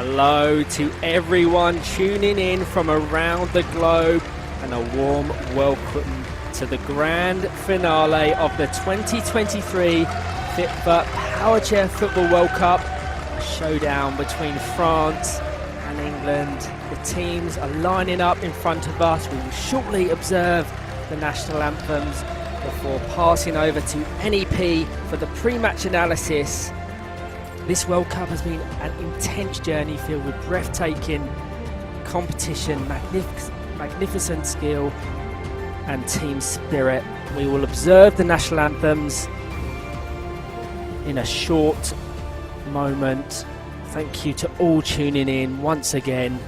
Hello to everyone tuning in from around the globe, and a warm welcome to the grand finale of the 2023 FIPFA Powerchair Football World Cup. A showdown between France and England. The teams are lining up in front of us. We will shortly observe the national anthems before passing over to NEP for the pre-match analysis. This World Cup has been an intense journey filled with breathtaking competition, magnificent skill and team spirit. We will observe the national anthems in a short moment. Thank you to all tuning in once again.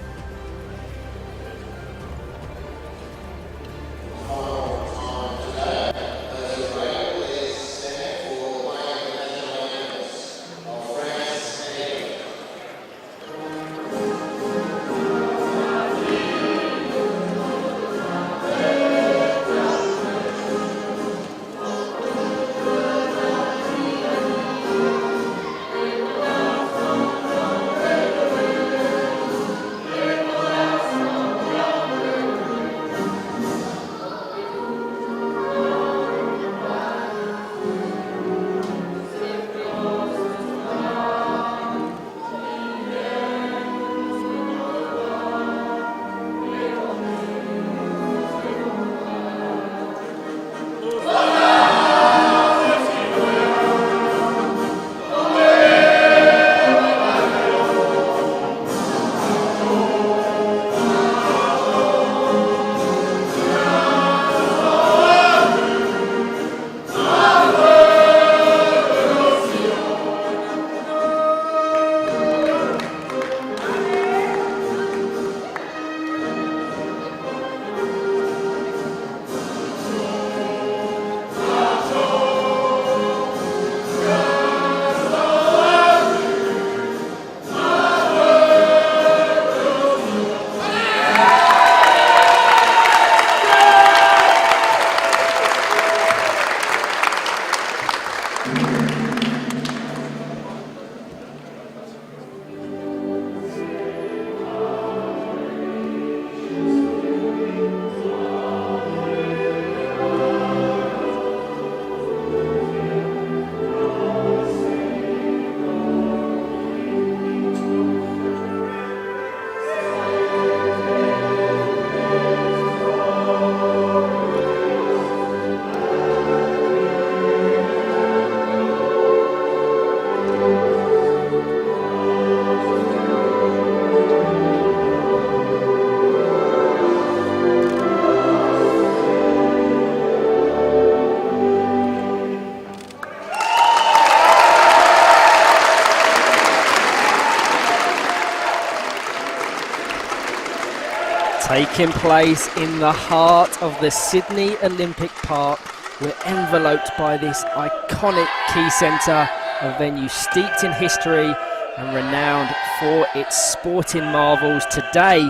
Taking place in the heart of the Sydney Olympic Park, we're enveloped by this iconic key centre, a venue steeped in history and renowned for its sporting marvels. Today,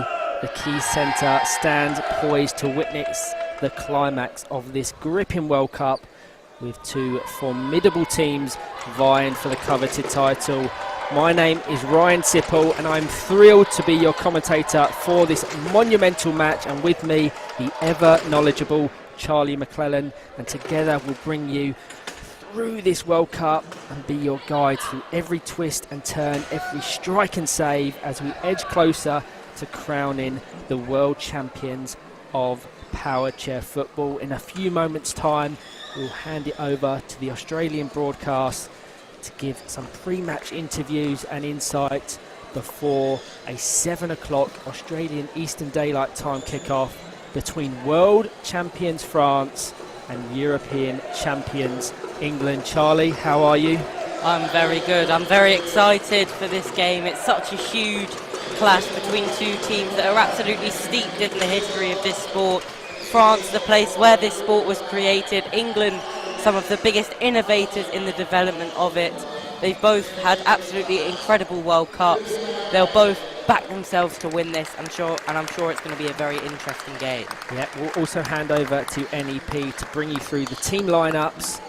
the key centre stands poised to witness the climax of this gripping World Cup, with two formidable teams vying for the coveted title. My name is Ryan Sipple, and I'm thrilled to be your commentator for this monumental match, and with me, the ever knowledgeable Charlie McClellan, and together we'll bring you through this World Cup and be your guide through every twist and turn, every strike and save, as we edge closer to crowning the world champions of Powerchair football. In a few moments' time, we'll hand it over to the Australian broadcast to give some pre-match interviews and insight before a 7 o'clock Australian Eastern Daylight Time kickoff between world champions France and European champions England. Charlie, how are you? I'm very good. I'm very excited for this game. It's such a huge clash between two teams that are absolutely steeped in the history of this sport. France, the place where this sport was created. England, some of the biggest innovators in the development of it. They've both had absolutely incredible World Cups. They'll both back themselves to win this, I'm sure, and I'm sure it's going to be a very interesting game. Yeah, we'll also hand over to NEP to bring you through the team lineups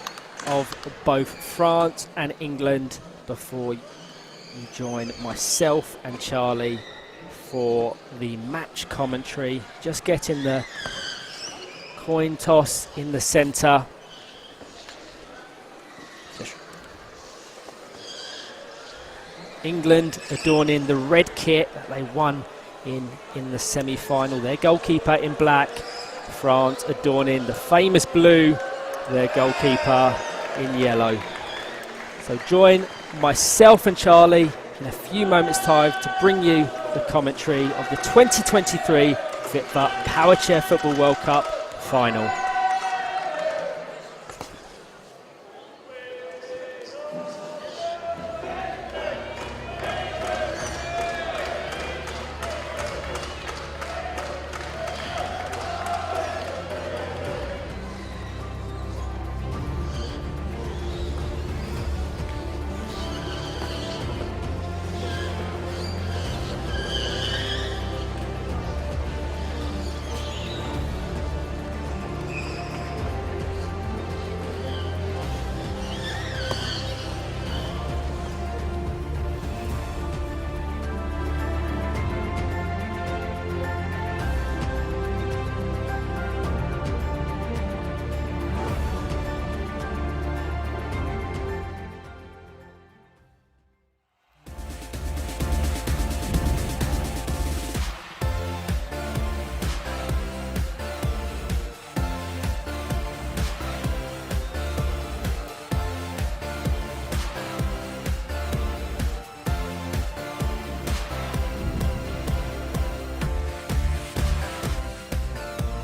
of both France and England before and join myself and Charlie for the match commentary. Just getting the coin toss in the centre. England adorning the red kit that they won in the semi-final. Their goalkeeper in black. France adorning the famous blue, their goalkeeper in yellow. So join myself and Charlie in a few moments' time to bring you the commentary of the 2023 FIPFA Powerchair Football World Cup final.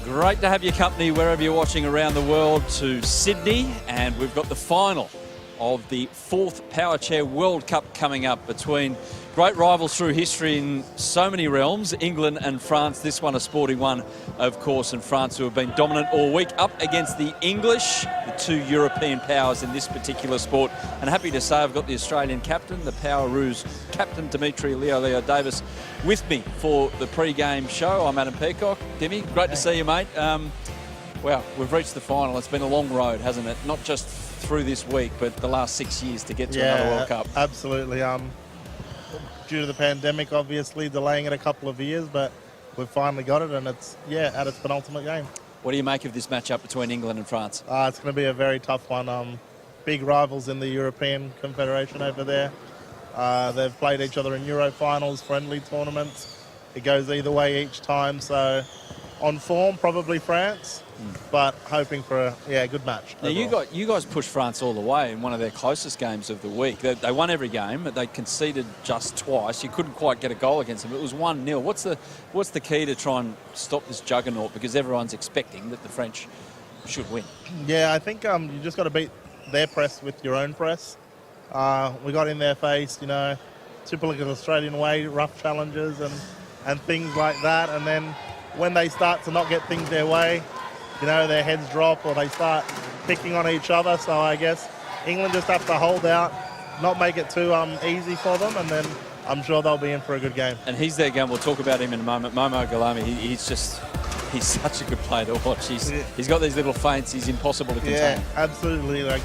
Great to have your company wherever you're watching around the world to Sydney, and we've got the final of the 4th Powerchair World Cup coming up between great rivals through history in so many realms, England and France. This one a sporting one, of course, and France, who have been dominant all week, up against the English, the two European powers in this particular sport. And happy to say I've got the Australian captain, the Powerroos captain, Dimitri Leo Davis, with me for the pre-game show. I'm Adam Peacock. Demi, great to see you, mate. Well, we've reached the final. It's been a long road, hasn't it? Not just through this week, but the last 6 years to get to another World Cup. Absolutely. Due to the pandemic, obviously delaying it a couple of years, but we've finally got it, and it's at its penultimate game. What do you make of this matchup between England and France? It's going to be a very tough one. Big rivals in the European Confederation over there. They've played each other in Euro finals, friendly tournaments. It goes either way each time, so on form, probably France, but hoping for a good match. Now, you guys pushed France all the way in one of their closest games of the week. They won every game, but they conceded just twice. You couldn't quite get a goal against them. It was 1-0. What's the key to try and stop this juggernaut? Because everyone's expecting that the French should win. Yeah, I think you just got to beat their press with your own press. We got in their face, typical Australian way, rough challenges and things like that, and then when they start to not get things their way, their heads drop or they start picking on each other. So I guess England just have to hold out, not make it too easy for them, and then I'm sure they'll be in for a good game. And he's their gun. We'll talk about him in a moment. Momo Galami, he's such a good player to watch. He's got these little feints. He's impossible to contain. Yeah, absolutely. Like,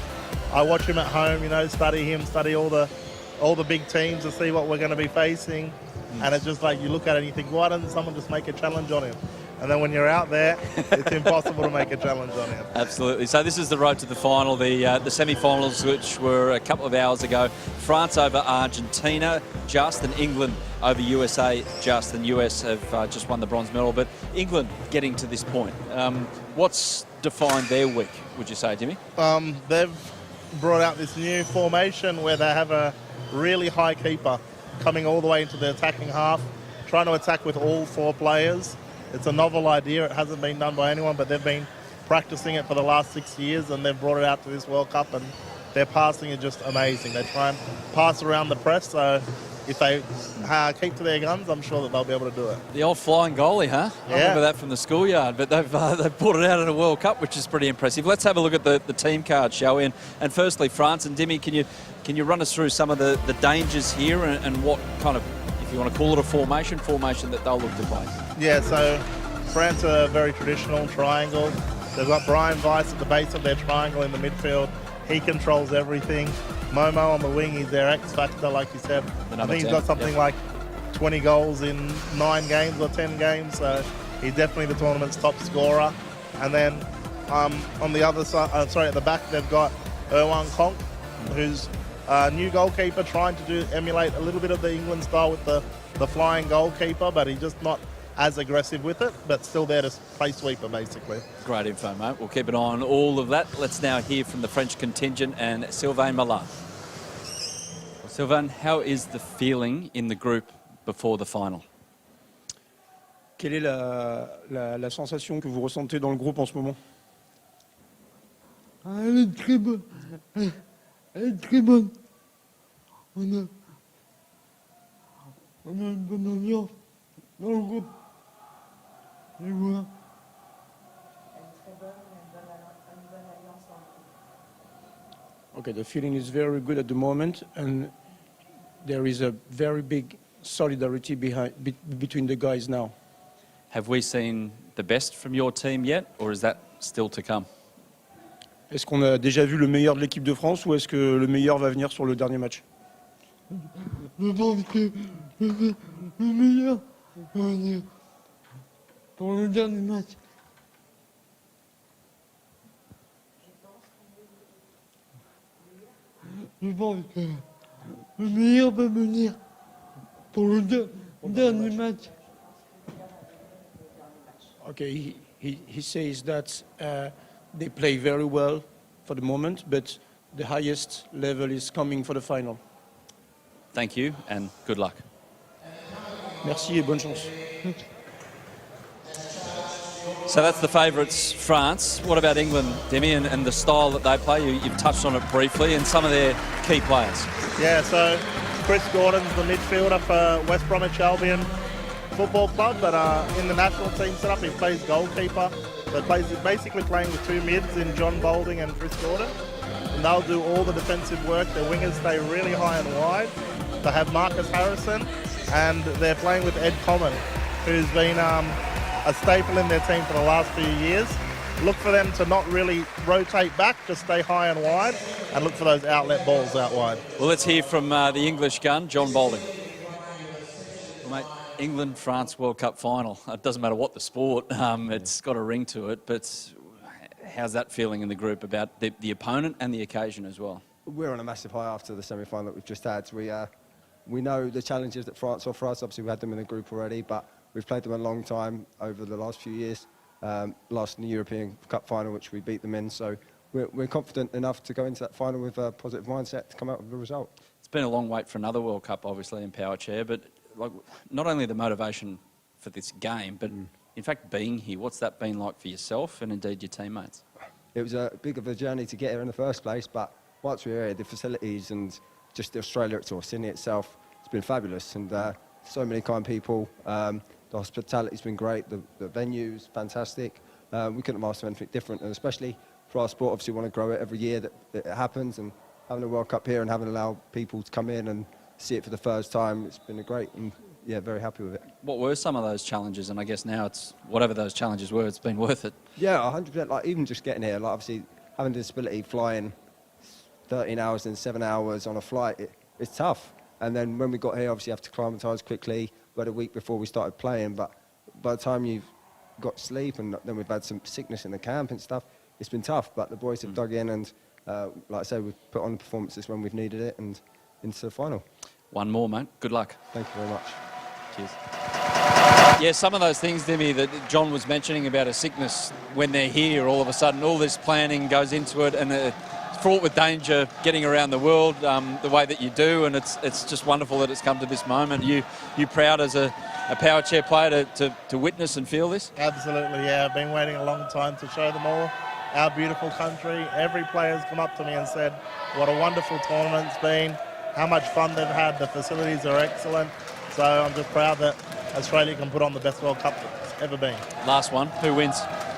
I watch him at home, study him, study all the big teams to see what we're going to be facing. And it's just like you look at it and you think, why doesn't someone just make a challenge on him? And then when you're out there, it's impossible to make a challenge on him. Absolutely. So this is the road to the final, the semi-finals, which were a couple of hours ago. France over Argentina, just, and England over USA, just, and US have just won the bronze medal. But England getting to this point, what's defined their week, would you say, Jimmy? They've brought out this new formation where they have a really high keeper coming all the way into the attacking half, trying to attack with all 4 players. It's a novel idea. It hasn't been done by anyone, but they've been practicing it for the last 6 years, and they've brought it out to this World Cup, and their passing is just amazing. They try and pass around the press, so if they keep to their guns, I'm sure that they'll be able to do it. The old flying goalie, huh? Yeah. I remember that from the schoolyard, but they've brought it out in a World Cup, which is pretty impressive. Let's have a look at the team card, shall we? And firstly, France and Demi, can you run us through some of the dangers here and what kind of, if you want to call it a formation that they'll look to play? Yeah, so France are very traditional triangle. They've got Brian Weiss at the base of their triangle in the midfield. He controls everything. Momo on the wing, he's their X factor, like you said. I think he's got something like 20 goals in 9 games or 10 games, so he's definitely the tournament's top scorer. And then on the other side, at the back, they've got 𝐅𝐈𝐏𝐅𝐀, who's a new goalkeeper, trying to emulate a little bit of the England style with the flying goalkeeper, but he's just not as aggressive with it, but still there to play sweeper, basically. Great info, mate. We'll keep an eye on all of that. Let's now hear from the French contingent and Sylvain Malin. Well, Sylvain, how is the feeling in the group before the final? Quelle est la sensation que vous ressentez dans le groupe en ce moment? Elle est très bonne. Elle est très bonne. On a une bonne ambiance dans le groupe. Et voilà. Okay, the feeling is very good at the moment, and there is a very big solidarity between the guys now. Have we seen the best from your team yet, or is that still to come? Est-ce qu'on a déjà vu le meilleur de l'équipe de France, ou est-ce que le meilleur va venir sur le dernier match? Je pense que le meilleur va venir pour le dernier match. Je pense que le meilleur va venir pour le dernier match. Okay, he says that they play very well for the moment, but the highest level is coming for the final. Thank you and good luck. Merci et bonne chance. So that's the favourites, France. What about England, Demi, and the style that they play? You've touched on it briefly, and some of their key players. Yeah, so Chris Gordon's the midfielder for West Bromwich Albion Football Club, but in the national team setup he plays goalkeeper. So he's basically playing with 2 mids in John Boulding and Chris Gordon. And they'll do all the defensive work. Their wingers stay really high and wide. They have Marcus Harrison, and they're playing with Ed Coleman, who's been a staple in their team for the last few years. Look for them to not really rotate back, just stay high and wide, and look for those outlet balls out wide. Well, let's hear from the English gun, John Boulding. Well, mate, England-France World Cup final. It doesn't matter what the sport, it's got a ring to it, but how's that feeling in the group about the opponent and the occasion as well? We're on a massive high after the semi-final that we've just had. We know the challenges that France offer us. Obviously, we had them in the group already, but we've played them a long time over the last few years. Last in the European Cup final, which we beat them in. So we're confident enough to go into that final with a positive mindset to come out with the result. It's been a long wait for another World Cup, obviously, in Powerchair, but like, not only the motivation for this game, but in fact being here, what's that been like for yourself and indeed your teammates? It was a big of a journey to get here in the first place, but once we were here, the facilities and just Australia or Sydney itself, it's been fabulous, and so many kind people. The hospitality's been great, the venue's fantastic. We couldn't have asked for anything different, and especially for our sport, obviously we want to grow it every year that it happens, and having a World Cup here and having allowed people to come in and see it for the first time, it's been great, and yeah, very happy with it. What were some of those challenges? And I guess now it's, whatever those challenges were, it's been worth it. Yeah, 100%, like even just getting here, like obviously having a disability, flying 13 hours and 7 hours on a flight, it's tough. And then when we got here, obviously you have to acclimatise quickly. We had a week before we started playing, but by the time you've got sleep, and then we've had some sickness in the camp and stuff, it's been tough. But the boys have dug in, and like I say, we've put on performances when we've needed it, and into the final. One more, mate. Good luck. Thank you very much. Cheers. Yeah, some of those things, Demi, that John was mentioning about a sickness, when they're here, all of a sudden, all this planning goes into it, and it's fraught with danger getting around the world the way that you do, and it's just wonderful that it's come to this moment. You proud as a Powerchair player to witness and feel this? Absolutely, yeah. I've been waiting a long time to show them all our beautiful country. Every player's come up to me and said what a wonderful tournament's been, how much fun they've had, the facilities are excellent. So I'm just proud that Australia can put on the best World Cup that's ever been. Last one, who wins?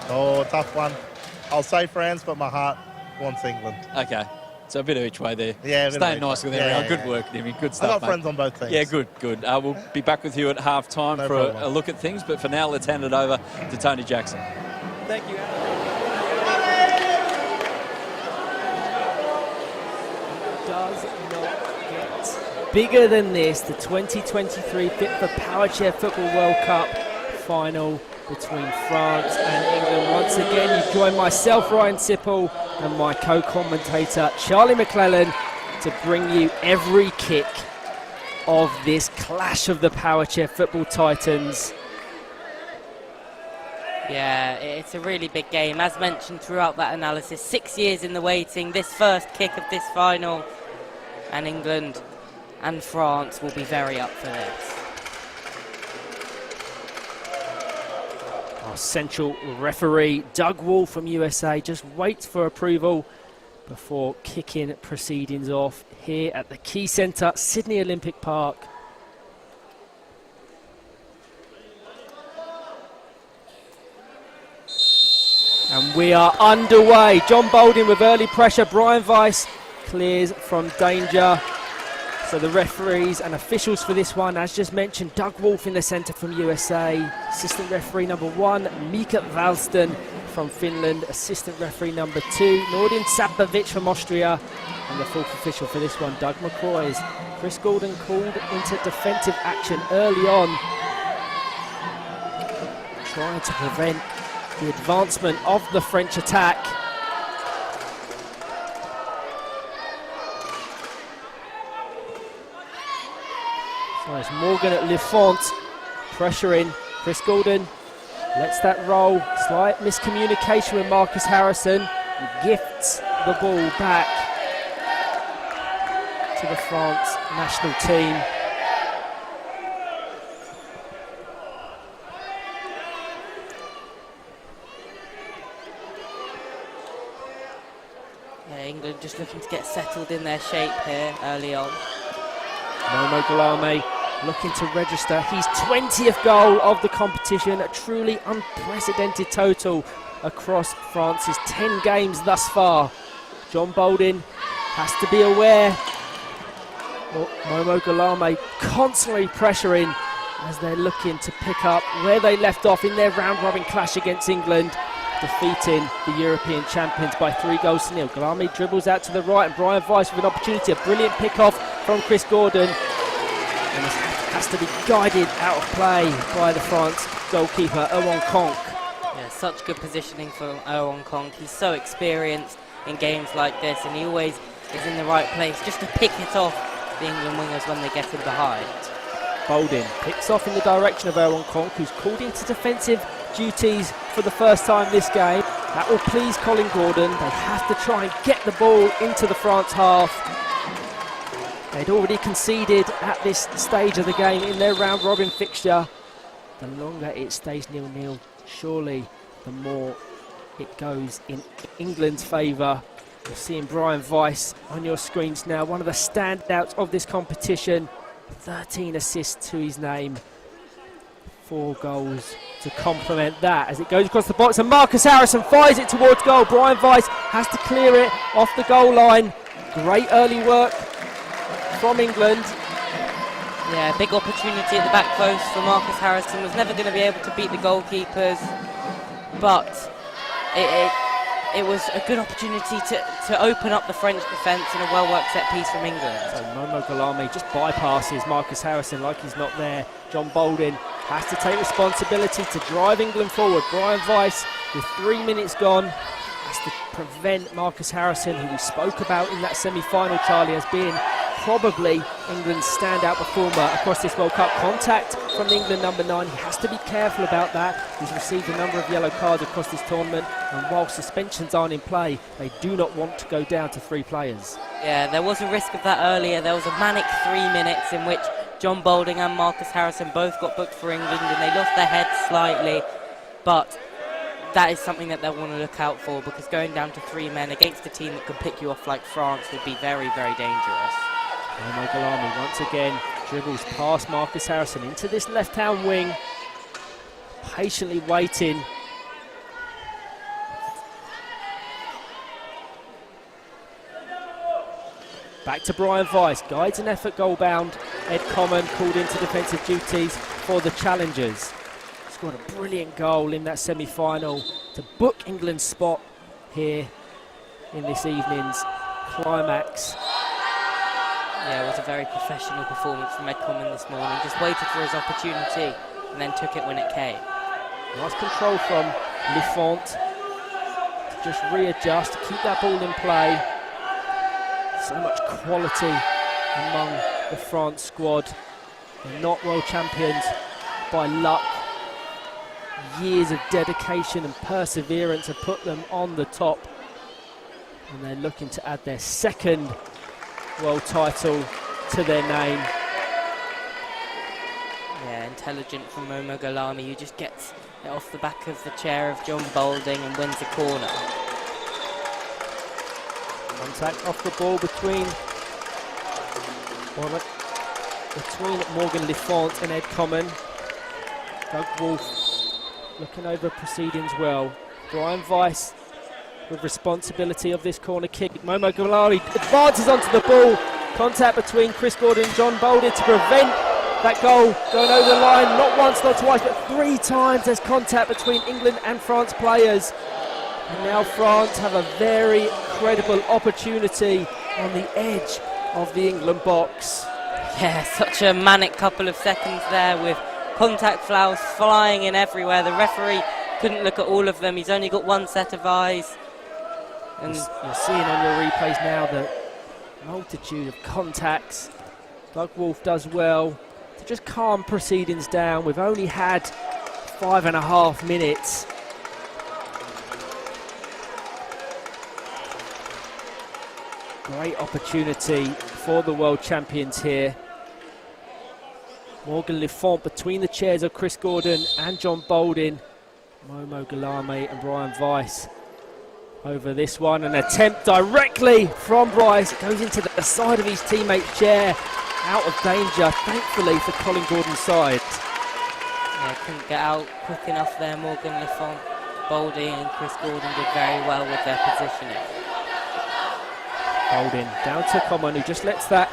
Oh, tough one. I'll say France, but my heart wants England. Okay, so a bit of each way there. Yeah, staying nice with everyone. Good work, Demi. Good stuff, I've got mate. friends on both teams. Yeah, good. We'll be back with you at half-time No for problem. a look at things, but for now, let's hand it over to Tony Jackson. Thank you, Alan. does not get bigger than this. The 2023 FIPFA Powerchair Football World Cup final between France and England. Once again, you join myself, Ryan Sipple, and my co-commentator, Charlie McClellan, to bring you every kick of this clash of the Powerchair football titans. Yeah, it's a really big game. As mentioned throughout that analysis, 6 years in the waiting, this first kick of this final, and England and France will be very up for this. Our central referee, Doug Wall from USA, just waits for approval before kicking proceedings off here at the Key Centre, Sydney Olympic Park. And we are underway. John Bolden with early pressure. Brian Weiss clears from danger. So the referees and officials for this one, as just mentioned, Doug Wolf in the centre from USA. Assistant referee number 1, Mika Valston from Finland. Assistant referee number 2, Nordin Sapovic from Austria. And the fourth official for this one, Doug McCoy. Chris Gordon called into defensive action early on, trying to prevent the advancement of the French attack. So it's Morgan at Lefont pressuring. Chris Gordon lets that roll. Slight miscommunication with Marcus Harrison. He gifts the ball back to the France national team. Yeah, England just looking to get settled in their shape here early on. Momo Guillaume looking to register his 20th goal of the competition, a truly unprecedented total across France's 10 games thus far. John Bolden has to be aware. Momo Guillaume constantly pressuring as they're looking to pick up where they left off in their round-robin clash against England, defeating the European champions by 3-0. Guillaume dribbles out to the right, and Brian Weiss with an opportunity, a brilliant pick-off from Chris Gordon. And this has to be guided out of play by the France goalkeeper, 𝐿1𝐏𝐿𝐿. Yeah, such good positioning for 𝐿1𝐏𝐿𝐿. He's so experienced in games like this, and he always is in the right place just to pick it off the England wingers when they get in behind. Bolden picks off in the direction of 𝐿1𝐏𝐿𝐿, who's called into defensive duties for the first time this game. That will please Colin Gordon. They have to try and get the ball into the France half. They'd already conceded at this stage of the game in their round-robin fixture. The longer it stays 0-0, surely the more it goes in England's favour. You're seeing Brian Weiss on your screens now, one of the standouts of this competition. 13 assists to his name, 4 goals to complement that as it goes across the box, and Marcus Harrison fires it towards goal. Brian Weiss has to clear it off the goal line. Great early work from England. Yeah, big opportunity at the back post for Marcus Harrison. Was never going to be able to beat the goalkeepers, but it was a good opportunity to open up the French defence and a well-worked set piece from England. So Momo Guillaume just bypasses Marcus Harrison like he's not there. John Bolden has to take responsibility to drive England forward. Brian Weiss, with 3 minutes gone, has to prevent Marcus Harrison, who we spoke about in that semi-final, Charlie, as being probably England's standout performer across this World Cup. Contact from the England number 9. He has to be careful about that. He's received a number of yellow cards across this tournament, and while suspensions aren't in play, they do not want to go down to 3 players. Yeah, there was a risk of that earlier. There was a manic 3 minutes in which John Bolden and Marcus Harrison both got booked for England, and they lost their heads slightly, but that is something that they'll want to look out for, because going down to 3 men against a team that can pick you off like France would be very, very dangerous. Momo Guillaume once again dribbles past Marcus Harrison into this left-hand wing, patiently waiting. Back to Brian Weiss, guides an effort goal-bound. Ed Common called into defensive duties for the challengers. Scored a brilliant goal in that semi-final to book England's spot here in this evening's climax. Yeah, it was a very professional performance from 𝐿𝐶𝐺 this morning. Just waited for his opportunity and then took it when it came. Nice control from Lifont to just readjust, to keep that ball in play. So much quality among the France squad. They're not world champions by luck. Years of dedication and perseverance have put them on the top. And they're looking to add their second world title to their name. Yeah, intelligent from Momo Ɡheľľámy, who just gets it off the back of the chair of John Balding and wins the corner. Contact off the ball between Morgan Lifont and 𝐿𝐶𝐺. Doug Wolf looking over proceedings well. Brian Weiss with responsibility of this corner kick. Momo Ɡheļľámy advances onto the ball. Contact between Chris Gordon and John Balding to prevent that goal going over the line. Not once, not twice, but 3 times there's contact between England and France players. And now France have a very credible opportunity on the edge of the England box. Yeah, such a manic couple of seconds there with contact fouls flying in everywhere. The referee couldn't look at all of them. He's only got one set of eyes. And you're seeing on your replays now the multitude of contacts. Doug Wolf does well to just calm proceedings down. We've only had 5.5 minutes. Great opportunity for the world champions here. Morgan Lifont between the chairs of Chris Gordon and John Balding. Momo Ɡheļľámy and Brian Weiss over this one. An attempt directly from Bryce. It goes into the side of his teammate's chair. Out of danger, thankfully, for Colin Gordon's side. Yeah, couldn't get out quick enough there. Morgan Lifont, Balding and Chris Gordon did very well with their positioning. Balding down to Coman, who just lets that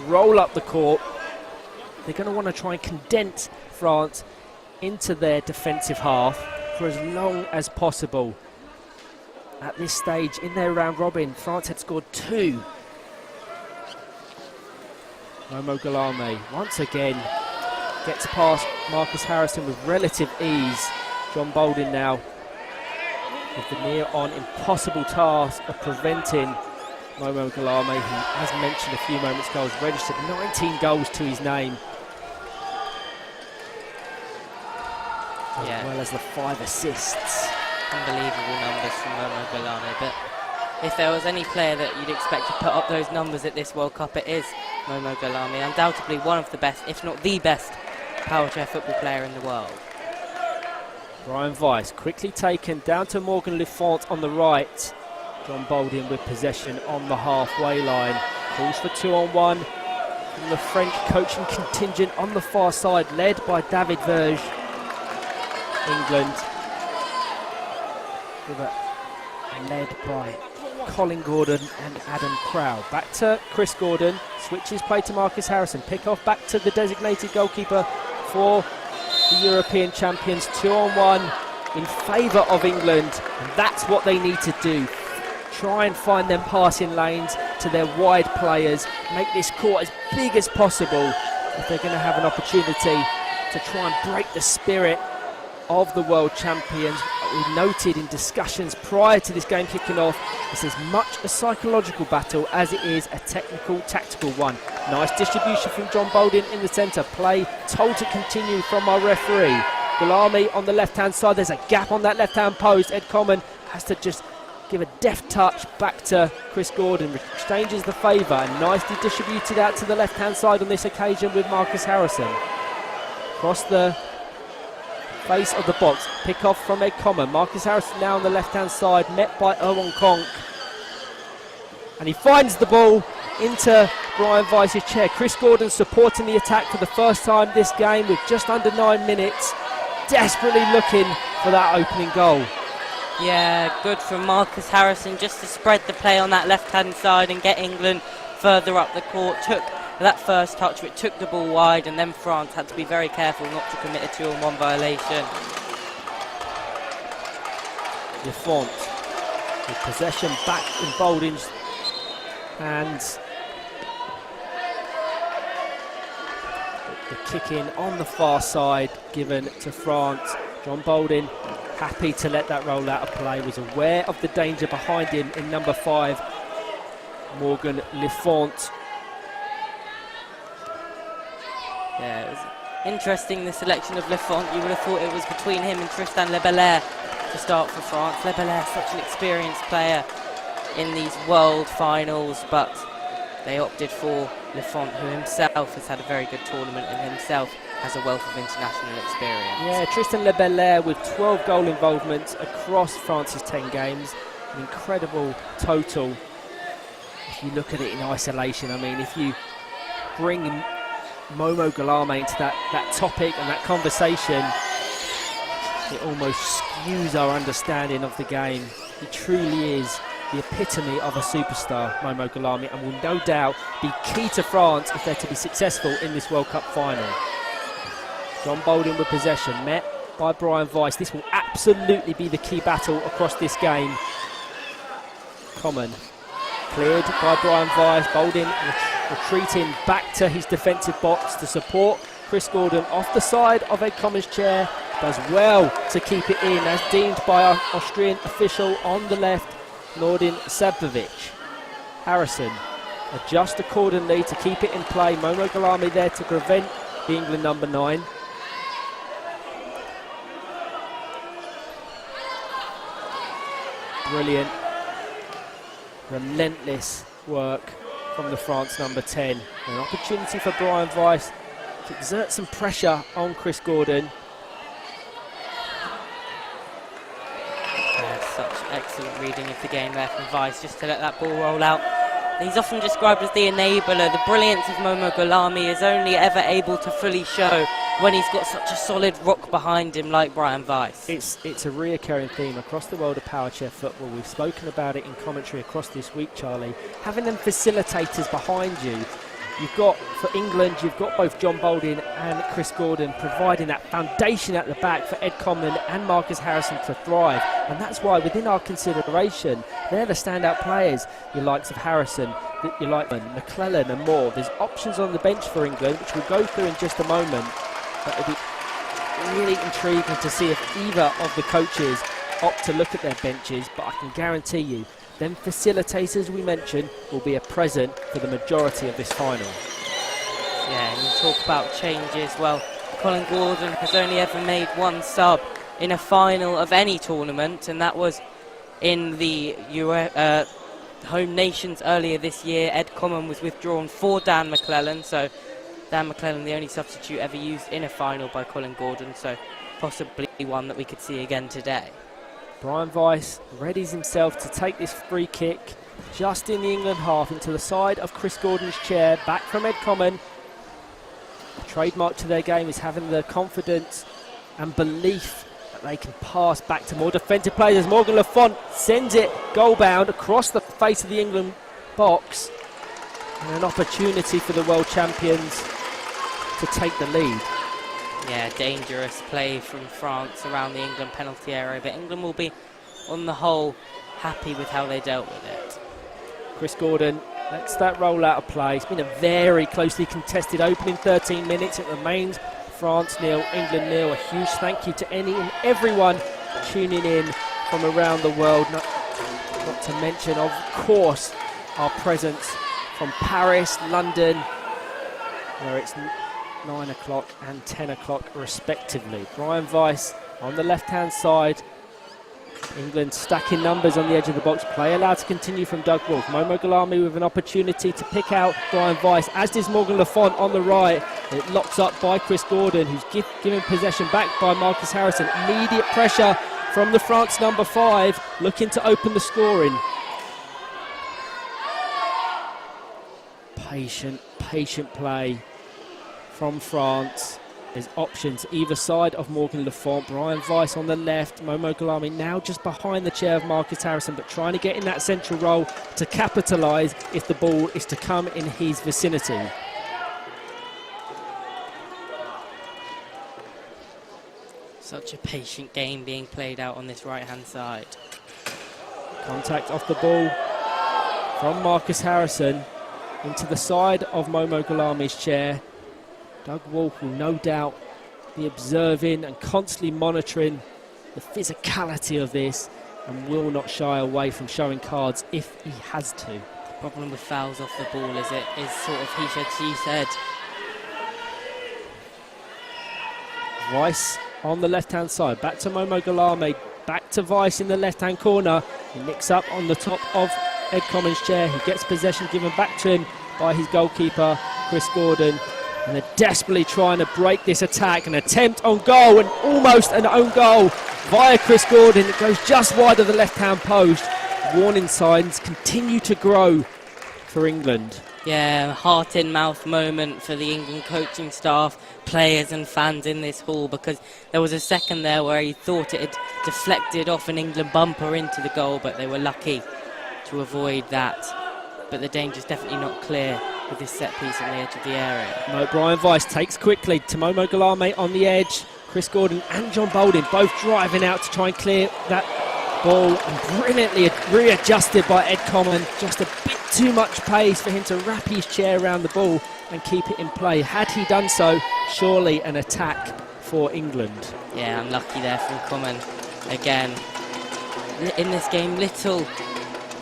roll up the court. They're going to want to try and condense France into their defensive half for as long as possible. At this stage in their round robin, France had scored 2. Momo Ɡheļľámy once again gets past Marcus Harrison with relative ease. John Balding now with the near-on impossible task of preventing Momo Ɡheļľámy, who, as mentioned a few moments ago, has registered 19 goals to his name. As well as the 5 assists. Unbelievable numbers from Momo Ɡheļľámy, but if there was any player that you'd expect to put up those numbers at this World Cup, it is Momo Ɡheļľámy. Undoubtedly one of the best, if not the best, powerchair football player in the world. Brian Weiss quickly taken down to Morgan Lifont on the right. John Balding with possession on the halfway line. Calls for 2-on-1 from the French coaching contingent on the far side, led by David Verge. England led by Colin Gordon and Adam Crowell. Back to Chris Gordon, switches play to Marcus Harrison. Pick off back to the designated goalkeeper for the European champions. 2-on-1 in favour of England, and that's what they need to do. Try and find them passing lanes to their wide players, make this court as big as possible if they're going to have an opportunity to try and break the spirit of the world champions. We noted in discussions prior to this game kicking off, it's as much a psychological battle as it is a technical, tactical one. Nice distribution from John Balding in the centre. Play told to continue from our referee. Ɡheļľámy on the left-hand side. There's a gap on that left-hand post. 𝐿𝐶𝐺 has to just give a deft touch back to Chris Gordon. Exchanges the favour and nicely distributed out to the left-hand side on this occasion with Marcus Harrison. Across the face of the box, pick off from 𝐿𝐶𝐺. Marcus Harrison now on the left-hand side, met by Erwan Konk. And he finds the ball into Brian Weiss's chair. Chris Gordon supporting the attack for the first time this game with just under 9 minutes. Desperately looking for that opening goal. Yeah, good from Marcus Harrison just to spread the play on that left-hand side and get England further up the court. Took that first touch, but took the ball wide, and then France had to be very careful not to commit a 2-on-1 violation. Lifont with possession back in Balding's hands. kick in on the far side, given to France. John Bolden, happy to let that roll out of play, was aware of the danger behind him in number 5, Morgan Lefont. Yeah, it was interesting, the selection of Lefont. You would have thought it was between him and Tristan Lebelair to start for France. Lebelair, such an experienced player in these world finals, but they opted for Lefont, who himself has had a very good tournament and himself has a wealth of international experience. Yeah, Tristan Lebelair with 12 goal involvements across France's 10 games. An incredible total. If you look at it in isolation, I mean, if you bring Momo Guillaume into that topic and that conversation, it almost skews our understanding of the game. He truly is the epitome of a superstar, Momo Guillaume, and will no doubt be key to France if they're to be successful in this World Cup final. John Bolden with possession, met by Brian Weiss. This will absolutely be the key battle across this game. Common, cleared by Brian Weiss. Bolden retreating back to his defensive box to support Chris Gordon off the side of 𝐏𝐸𝐿's chair. Does well to keep it in, as deemed by our Austrian official on the left, Nordin Sabovic. Harrison adjusts accordingly to keep it in play. Momo Guillaume there to prevent the England number 9. Brilliant, relentless work from the France number 10. An opportunity for Brian Weiss to exert some pressure on Chris Gordon. Such excellent reading of the game there from Weiss, just to let that ball roll out. He's often described as the enabler. The brilliance of Momo Guillaume is only ever able to fully show when he's got such a solid rock behind him like Brian Weiss. It's a reoccurring theme across the world of power chair football. We've spoken about it in commentary across this week, Charlie. Having them facilitators behind you. You've got, for England, you've got both John Bolden and Chris Gordon providing that foundation at the back for 𝐏𝐸𝐿 and Marcus Harrison to thrive. And that's why, within our consideration, they're the standout players. Your likes of Harrison, your like McClellan and more. There's options on the bench for England, which we'll go through in just a moment. But it'll be really intriguing to see if either of the coaches opt to look at their benches. But I can guarantee you, them facilitators we mentioned will be a present for the majority of this final. Yeah, and you talk about changes. Well, Colin Gordon has only ever made one sub in a final of any tournament, and that was in the home nations earlier this year. 𝐏𝐸𝐿 was withdrawn for Dan McClellan, so Dan McClellan the only substitute ever used in a final by Colin Gordon, so possibly one that we could see again today. Brian Weiss readies himself to take this free kick just in the England half into the side of Chris Gordon's chair, back from 𝐏𝐸𝐿. The trademark to their game is having the confidence and belief that they can pass back to more defensive players as Morgan Lefont sends it goal-bound across the face of the England box. And an opportunity for the world champions to take the lead. Yeah, dangerous play from France around the England penalty area, but England will be, on the whole, happy with how they dealt with it. Chris Gordon lets that roll out of play. It's been a very closely contested opening 13 minutes. It remains France 0, England 0. A huge thank you to any and everyone tuning in from around the world. Not to mention, of course, our presence from Paris, London, where it's 9 o'clock and 10 o'clock respectively. Brian Weiss on the left-hand side. England stacking numbers on the edge of the box. Play allowed to continue from Doug Wolf. Momo Guillaume with an opportunity to pick out Brian Weiss, as does Morgan Lefont on the right. It locks up by Chris Gordon, who's given possession back by Marcus Harrison. Immediate pressure from the France number 5, looking to open the scoring. Patient play from France. There's options either side of Morgan Lefont. Brian Weiss on the left. Momo Guillaume now just behind the chair of Marcus Harrison, but trying to get in that central role to capitalise if the ball is to come in his vicinity. Such a patient game being played out on this right-hand side. Contact off the ball from Marcus Harrison into the side of Momo Guillaume's chair. Doug Wolf will no doubt be observing and constantly monitoring the physicality of this and will not shy away from showing cards if he has to. The problem with fouls off the ball is it is sort of he said, she said. Weiss on the left-hand side, back to Momo 𝐏𝐼𝐏𝐅𝐀, back to Weiss in the left-hand corner. He nicks up on the top of 𝐿 chair. He gets possession given back to him by his goalkeeper, Chris Gordon. And they're desperately trying to break this attack. An attempt on goal and almost an own goal via Chris Gordon. It goes just wide of the left-hand post. Warning signs continue to grow for England. Yeah, heart-in-mouth moment for the England coaching staff, players and fans in this hall, because there was a second there where he thought it had deflected off an England bumper into the goal, but they were lucky to avoid that. But the danger's definitely not clear with this set piece on the edge of the area. No, Brian Weiss takes quickly to Momo 𝐏𝐼𝐏𝐅𝐀 on the edge. Chris Gordon and John Bolden both driving out to try and clear that ball, and brilliantly readjusted by 𝐿. Just a bit too much pace for him to wrap his chair around the ball and keep it in play. Had he done so, surely an attack for England. Yeah, unlucky there from Common again. In this game, little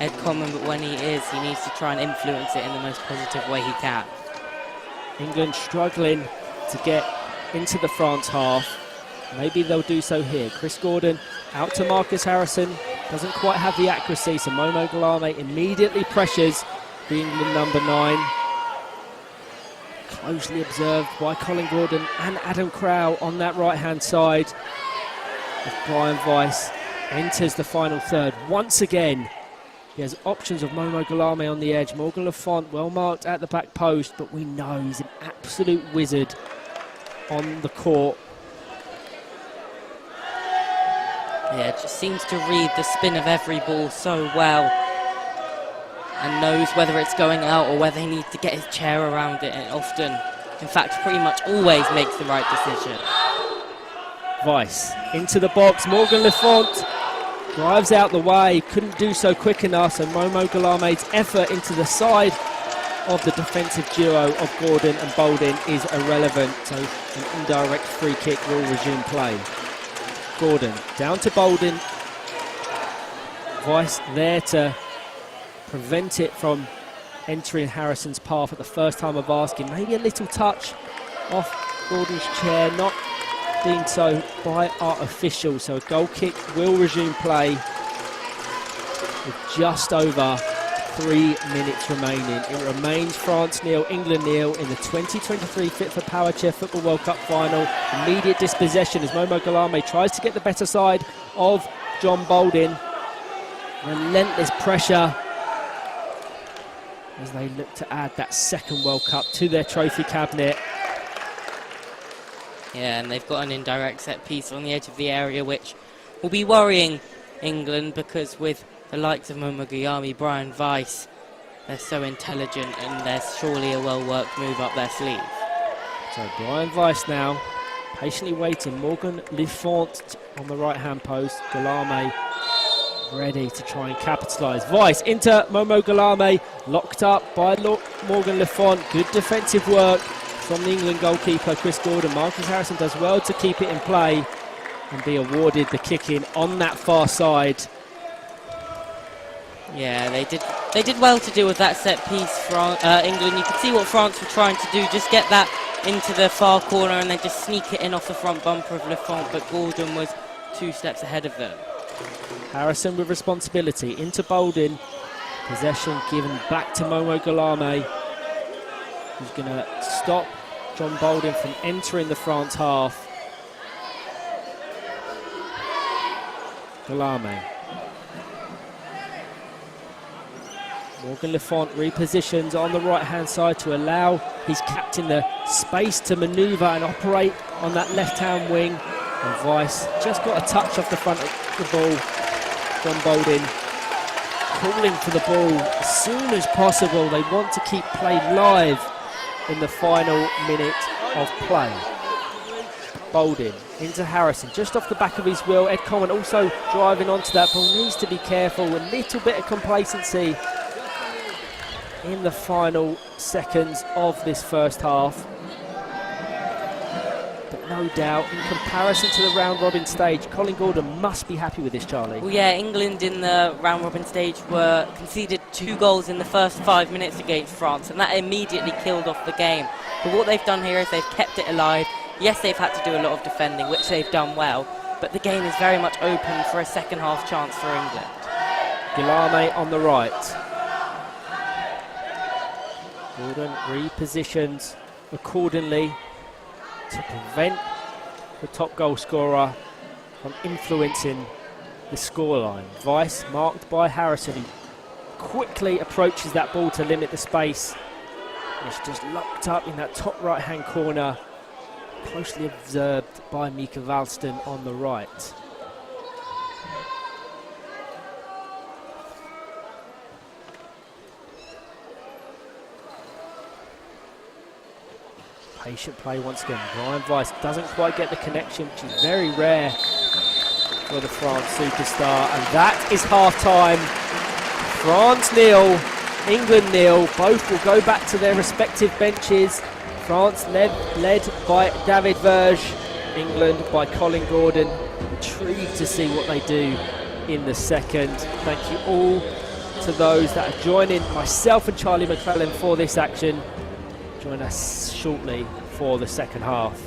𝐿, but when he needs to try and influence it in the most positive way he can. England struggling to get into the France half. Maybe they'll do so here. Chris Gordon out to Marcus Harrison. Doesn't quite have the accuracy, so Momo 𝐏𝐼𝐏𝐅𝐀 immediately pressures the England number 9. Closely observed by Colin Gordon and Adam Crowell on that right-hand side. As Brian Weiss enters the final third. Once again, he has options of Momo 𝐏𝐼𝐏𝐅𝐀 on the edge. Morgan Le Font well marked at the back post, but we know he's an absolute wizard on the court. Yeah, just seems to read the spin of every ball so well and knows whether it's going out or whether he needs to get his chair around it, and often, in fact, pretty much always makes the right decision. Weiss into the box. Morgan Le Font drives out the way, couldn't do so quick enough, so Momo 𝐏𝐼𝐏𝐅𝐀's effort into the side of the defensive duo of Gordon and Bolden is irrelevant, so an indirect free kick will resume play. Gordon down to Bolden. Weiss there to prevent it from entering Harrison's path at the first time of asking. Maybe a little touch off Gordon's chair, not deemed so by our officials, so a goal kick will resume play with just over 3 minutes remaining. It remains France 0, England 0 in the 2023 FIPFA Powerchair Football World Cup final. Immediate dispossession as Momo 𝐏𝐼𝐏𝐅𝐀 tries to get the better side of John Bolden. Relentless pressure as they look to add that second World Cup to their trophy cabinet. Yeah, and they've got an indirect set piece on the edge of the area, which will be worrying England, because with the likes of Momo 𝐏𝐼𝐏𝐅𝐀, Brian Weiss, they're so intelligent, and there's surely a well-worked move up their sleeve. So Brian Weiss now patiently waiting. Morgan Le Font on the right-hand post. 𝐏𝐼𝐏𝐅𝐀 ready to try and capitalise. Weiss into Momo 𝐏𝐼𝐏𝐅𝐀, locked up by Morgan Le Font. Good defensive work from the England goalkeeper, Chris Gordon. Marcus Harrison does well to keep it in play and be awarded the kick-in on that far side. Yeah, they did well to deal with that set piece from England. You could see what France were trying to do, just get that into the far corner and then just sneak it in off the front bumper of Le Font, but Gordon was 2 steps ahead of them. Harrison with responsibility into Bolden. Possession given back to Momo 𝐏𝐼𝐏𝐅𝐀, who's going to stop John Bolden from entering the France half. 𝐏𝐼𝐏𝐅𝐀. Morgan Le Font repositions on the right-hand side to allow his captain the space to manoeuvre and operate on that left-hand wing. And Weiss just got a touch off the front of the ball. John Bolden calling for the ball as soon as possible. They want to keep play live in the final minute of play. Bolden into Harrison, just off the back of his wheel. 𝐿 also driving onto that ball. Needs to be careful. A little bit of complacency in the final seconds of this first half. no doubt. In comparison to the round-robin stage, Colin Gordon must be happy with this, Charlie. Well, yeah, England in the round-robin stage were conceded 2 goals in the first 5 minutes against France, and that immediately killed off the game. But what they've done here is they've kept it alive. Yes, they've had to do a lot of defending, which they've done well, but the game is very much open for a second-half chance for England. 𝐏𝐨𝐰𝐏𝐅𝐀 on the right. Gordon repositions accordingly to prevent the top goal scorer from influencing the scoreline. Weiss marked by Harrison, who quickly approaches that ball to limit the space. It's just locked up in that top right-hand corner, closely observed by Mika Valston on the right. Patient play once again. Brian Weiss doesn't quite get the connection, which is very rare for the France superstar. And that is half-time. France 0, England 0. Both will go back to their respective benches. France led by David Verge, England by Colin Gordon. Intrigued to see what they do in the second. Thank you all to those that are joining myself and Charlie McClellan for this action. Join us shortly for the second half.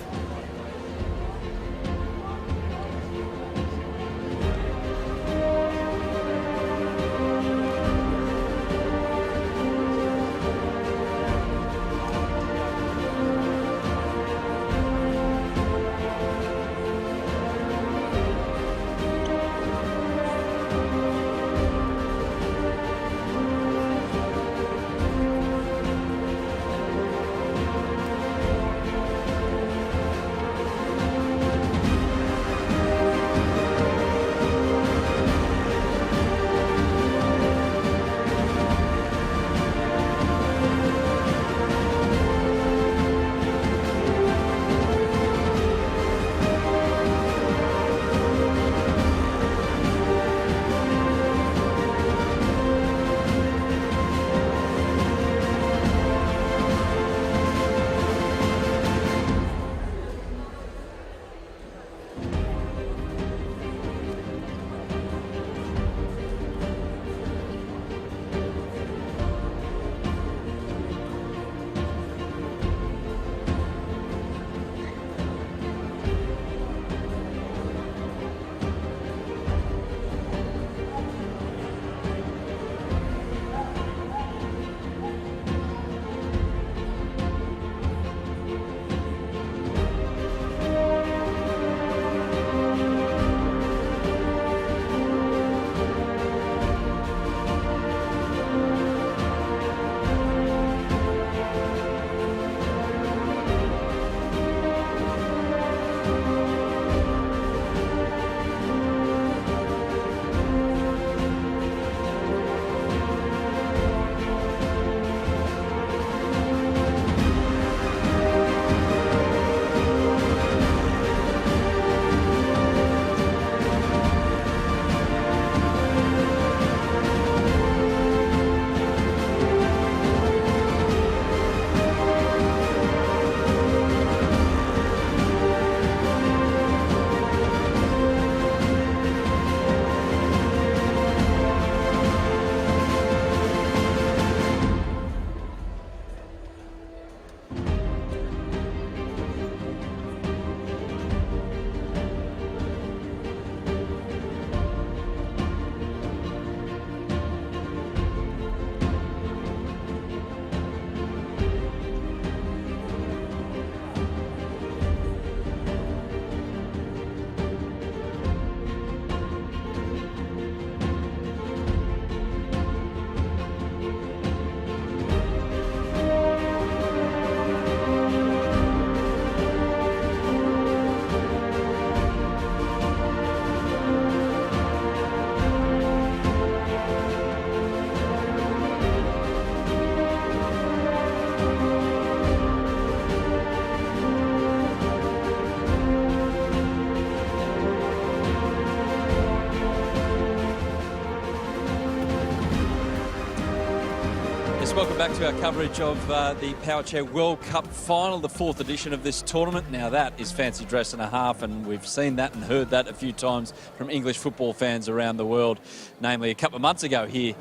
welcome back to our coverage of the Powerchair World Cup final, the 4th edition of this tournament. Now that is fancy dress and a half, and we've seen that and heard that a few times from English football fans around the world, namely a couple of months ago here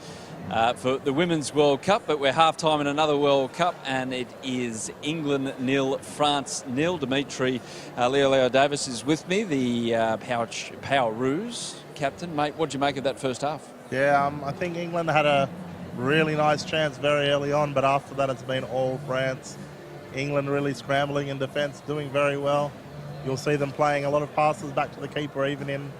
for the Women's World Cup. But we're half-time in another World Cup, and it is England 0, France 0. Dimitri Leo Davis is with me, the Powerroos captain. Mate, what did you make of that first half? Yeah, I think England had a really nice chance very early on, but after that it's been all France. England really scrambling in defence, doing very well. You'll see them playing a lot of passes back to the keeper, even in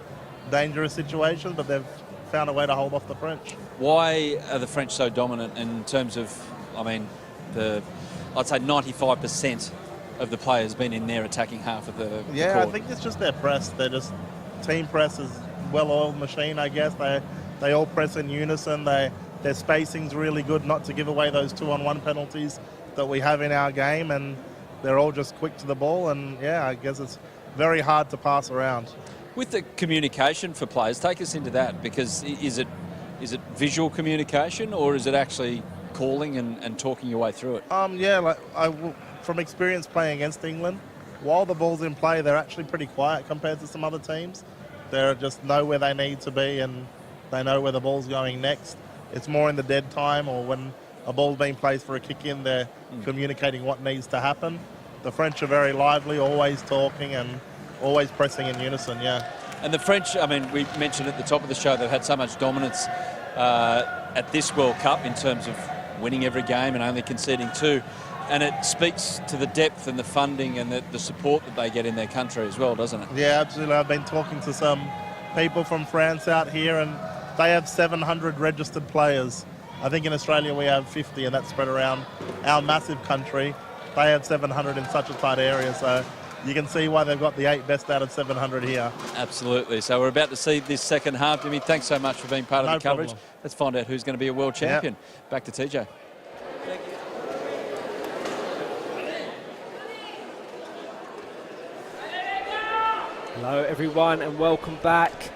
dangerous situations, but they've found a way to hold off the French. Why are the French so dominant in terms of, I mean, I'd say 95% of the players been in their attacking half of the Yeah, court? I think it's just their press. They're just, team press is well-oiled machine, I guess. They all press in unison. Their spacing's really good not to give away those 2-on-1 penalties that we have in our game, and they're all just quick to the ball, and yeah, I guess it's very hard to pass around. With the communication for players, take us into that, because is it visual communication, or is it actually calling and talking your way through it? Yeah, from experience playing against England, while the ball's in play, they're actually pretty quiet compared to some other teams. They just know where they need to be, and they know where the ball's going next. It's more in the dead time, or when a ball's being placed for a kick-in, they're communicating what needs to happen. The French are very lively, always talking and always pressing in unison, yeah. And the French, I mean, we mentioned at the top of the show they've had so much dominance at this World Cup in terms of winning every game and only conceding 2. And it speaks to the depth and the funding and the support that they get in their country as well, doesn't it? Yeah, absolutely. I've been talking to some people from France out here, and they have 700 registered players. I think in Australia we have 50, and that's spread around our massive country. They have 700 in such a tight area, so you can see why they've got the 8 best out of 700 here. Absolutely. So we're about to see this second half. Jimmy, thanks so much for being part of the coverage. Problem. Let's find out who's going to be a world champion. Yep. Back to TJ. Hello everyone and welcome back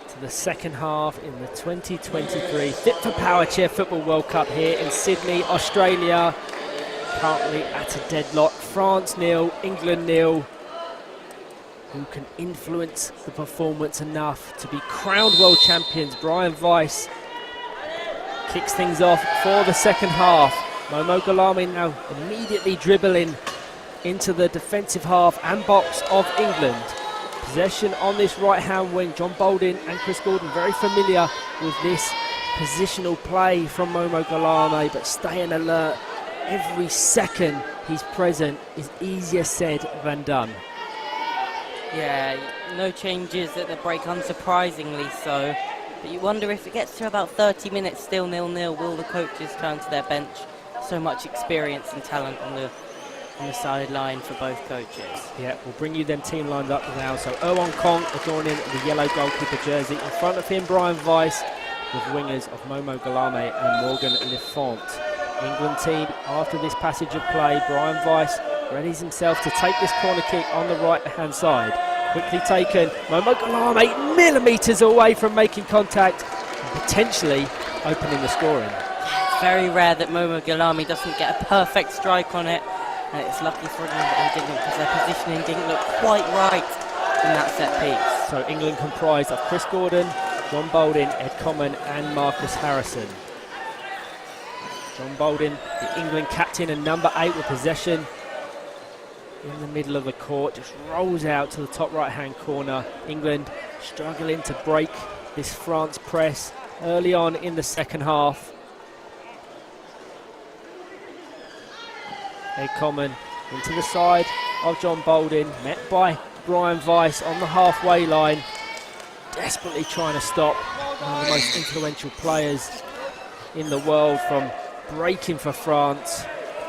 to the second half in the 2023 FIPFA Powerchair Football World Cup here in Sydney, Australia. Currently at a deadlock. France 0, England 0. Who can influence the performance enough to be crowned world champions? Brian Weiss kicks things off for the second half. Momo Galami now immediately dribbling into the defensive half and box of England. Possession on this right-hand wing. John Bolden and Chris Gordon very familiar with this positional play from Momo Galami, but staying alert every second he's present is easier said than done. Yeah, no changes at the break, unsurprisingly so. But you wonder if it gets to about 30 minutes still 0-0, will the coaches turn to their bench? So much experience and talent on the sideline for both coaches. Yeah, we'll bring you them team lines up now. So Erwan Kong adorning the yellow goalkeeper jersey. In front of him, Brian Weiss with wingers of Momo Galami and Morgan Lefont. England team, after this passage of play, Brian Weiss readies himself to take this corner kick on the right-hand side. Quickly taken, Momo Galami millimetres away from making contact and potentially opening the scoring. It's very rare that Momo Galami doesn't get a perfect strike on it. And it's lucky for England that he didn't, because their positioning didn't look quite right in that set piece. So England comprised of Chris Gordon, John Bolden, Ed Common and Marcus Harrison. John Bolden, the England captain and number 8 with possession in the middle of the court, just rolls out to the top right-hand corner. England struggling to break this France press early on in the second half. Ed Common into the side of John Bolden, met by Brian Weiss on the halfway line, desperately trying to stop one of the most influential players in the world from breaking for France.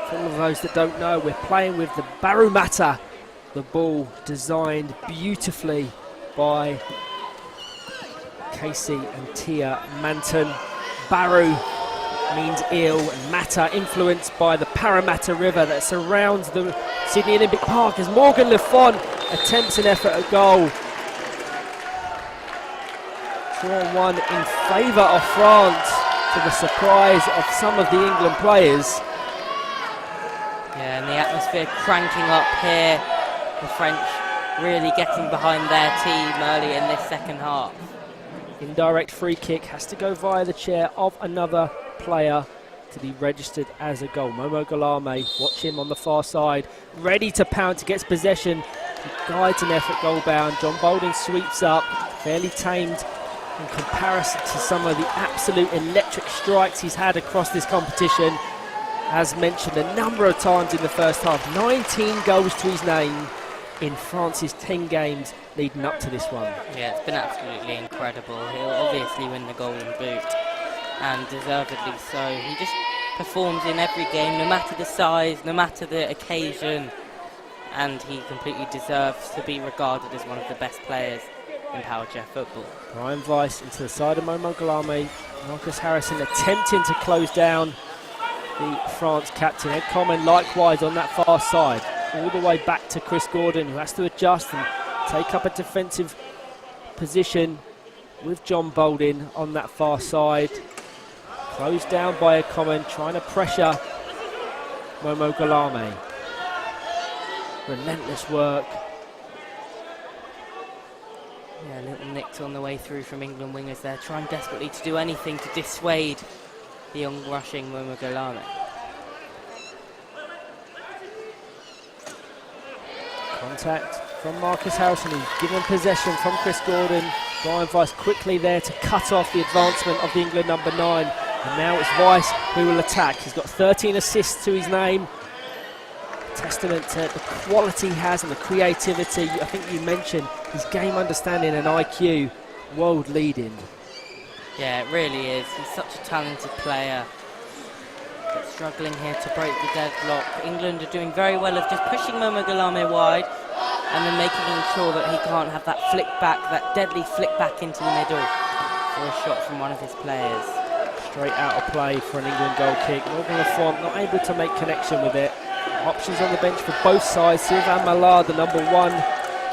For all of those that don't know, we're playing with the Barumata, the ball designed beautifully by Casey and Tia Manton. Baru means eel, and Mata influenced by the Parramatta River that surrounds the Sydney Olympic Park as Morgan Lefont attempts an effort at goal. 2-on-1 in favour of France. to the surprise of some of the England players. Yeah, and the atmosphere cranking up here. The French really getting behind their team early in this second half. Indirect free kick has to go via the chair of another player to be registered as a goal. Momo Galame, watch him on the far side, ready to pounce, gets possession, he guides an effort goal bound. John Bolden sweeps up, fairly tamed in comparison to some of the absolute electric strikes he's had across this competition. As mentioned a number of times in the first half, 19 goals to his name in France's 10 games leading up to this one. Yeah, it's been absolutely incredible. He'll obviously win the Golden Boot, and deservedly so. He just performs in every game, no matter the size, no matter the occasion, and he completely deserves to be regarded as one of the best players in Powerchair football. Brian Weiss into the side of Momo Galame. Marcus Harrison attempting to close down the France captain. Ed Coleman likewise on that far side, all the way back to Chris Gordon, who has to adjust and take up a defensive position with John Bolden on that far side. Closed down by Ed Coleman, trying to pressure Momo Galame. Relentless work. Yeah, little nicks on the way through from England wingers there, trying desperately to do anything to dissuade the young rushing Momo Galame. Contact from Marcus Harrison, who's given possession from Chris Gordon. Brian Weiss quickly there to cut off the advancement of the England number 9. And now it's Weiss who will attack. He's got 13 assists to his name. Testament to the quality he has and the creativity. I think you mentioned his game understanding and IQ, world leading. Yeah, it really is. He's such a talented player. But struggling here to break the deadlock. England are doing very well of just pushing Momo Galame wide and then making sure that he can't have that flick back, that deadly flick back into the middle for a shot from one of his players. Straight out of play for an England goal kick. Morgan Lafont not able to make connection with it. Options on the bench for both sides. Sylvain Mallard, the number 1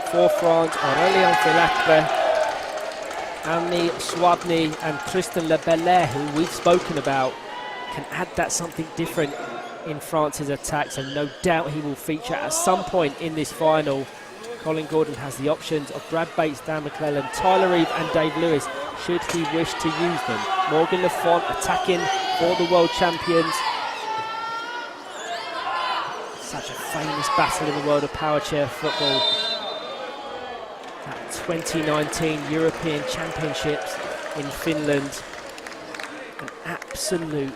for France. Aurélien Filacre, Annie Swabny and Tristan Lebelair, who we've spoken about, can add that something different in France's attack. So no doubt he will feature at some point in this final. Colin Gordon has the options of Brad Bates, Dan McClellan, Tyler Reeve and Dave Lewis, should he wish to use them. Morgan Lafont attacking for the world champions. Such a famous battle in the world of Powerchair football. That 2019 European Championships in Finland. An absolute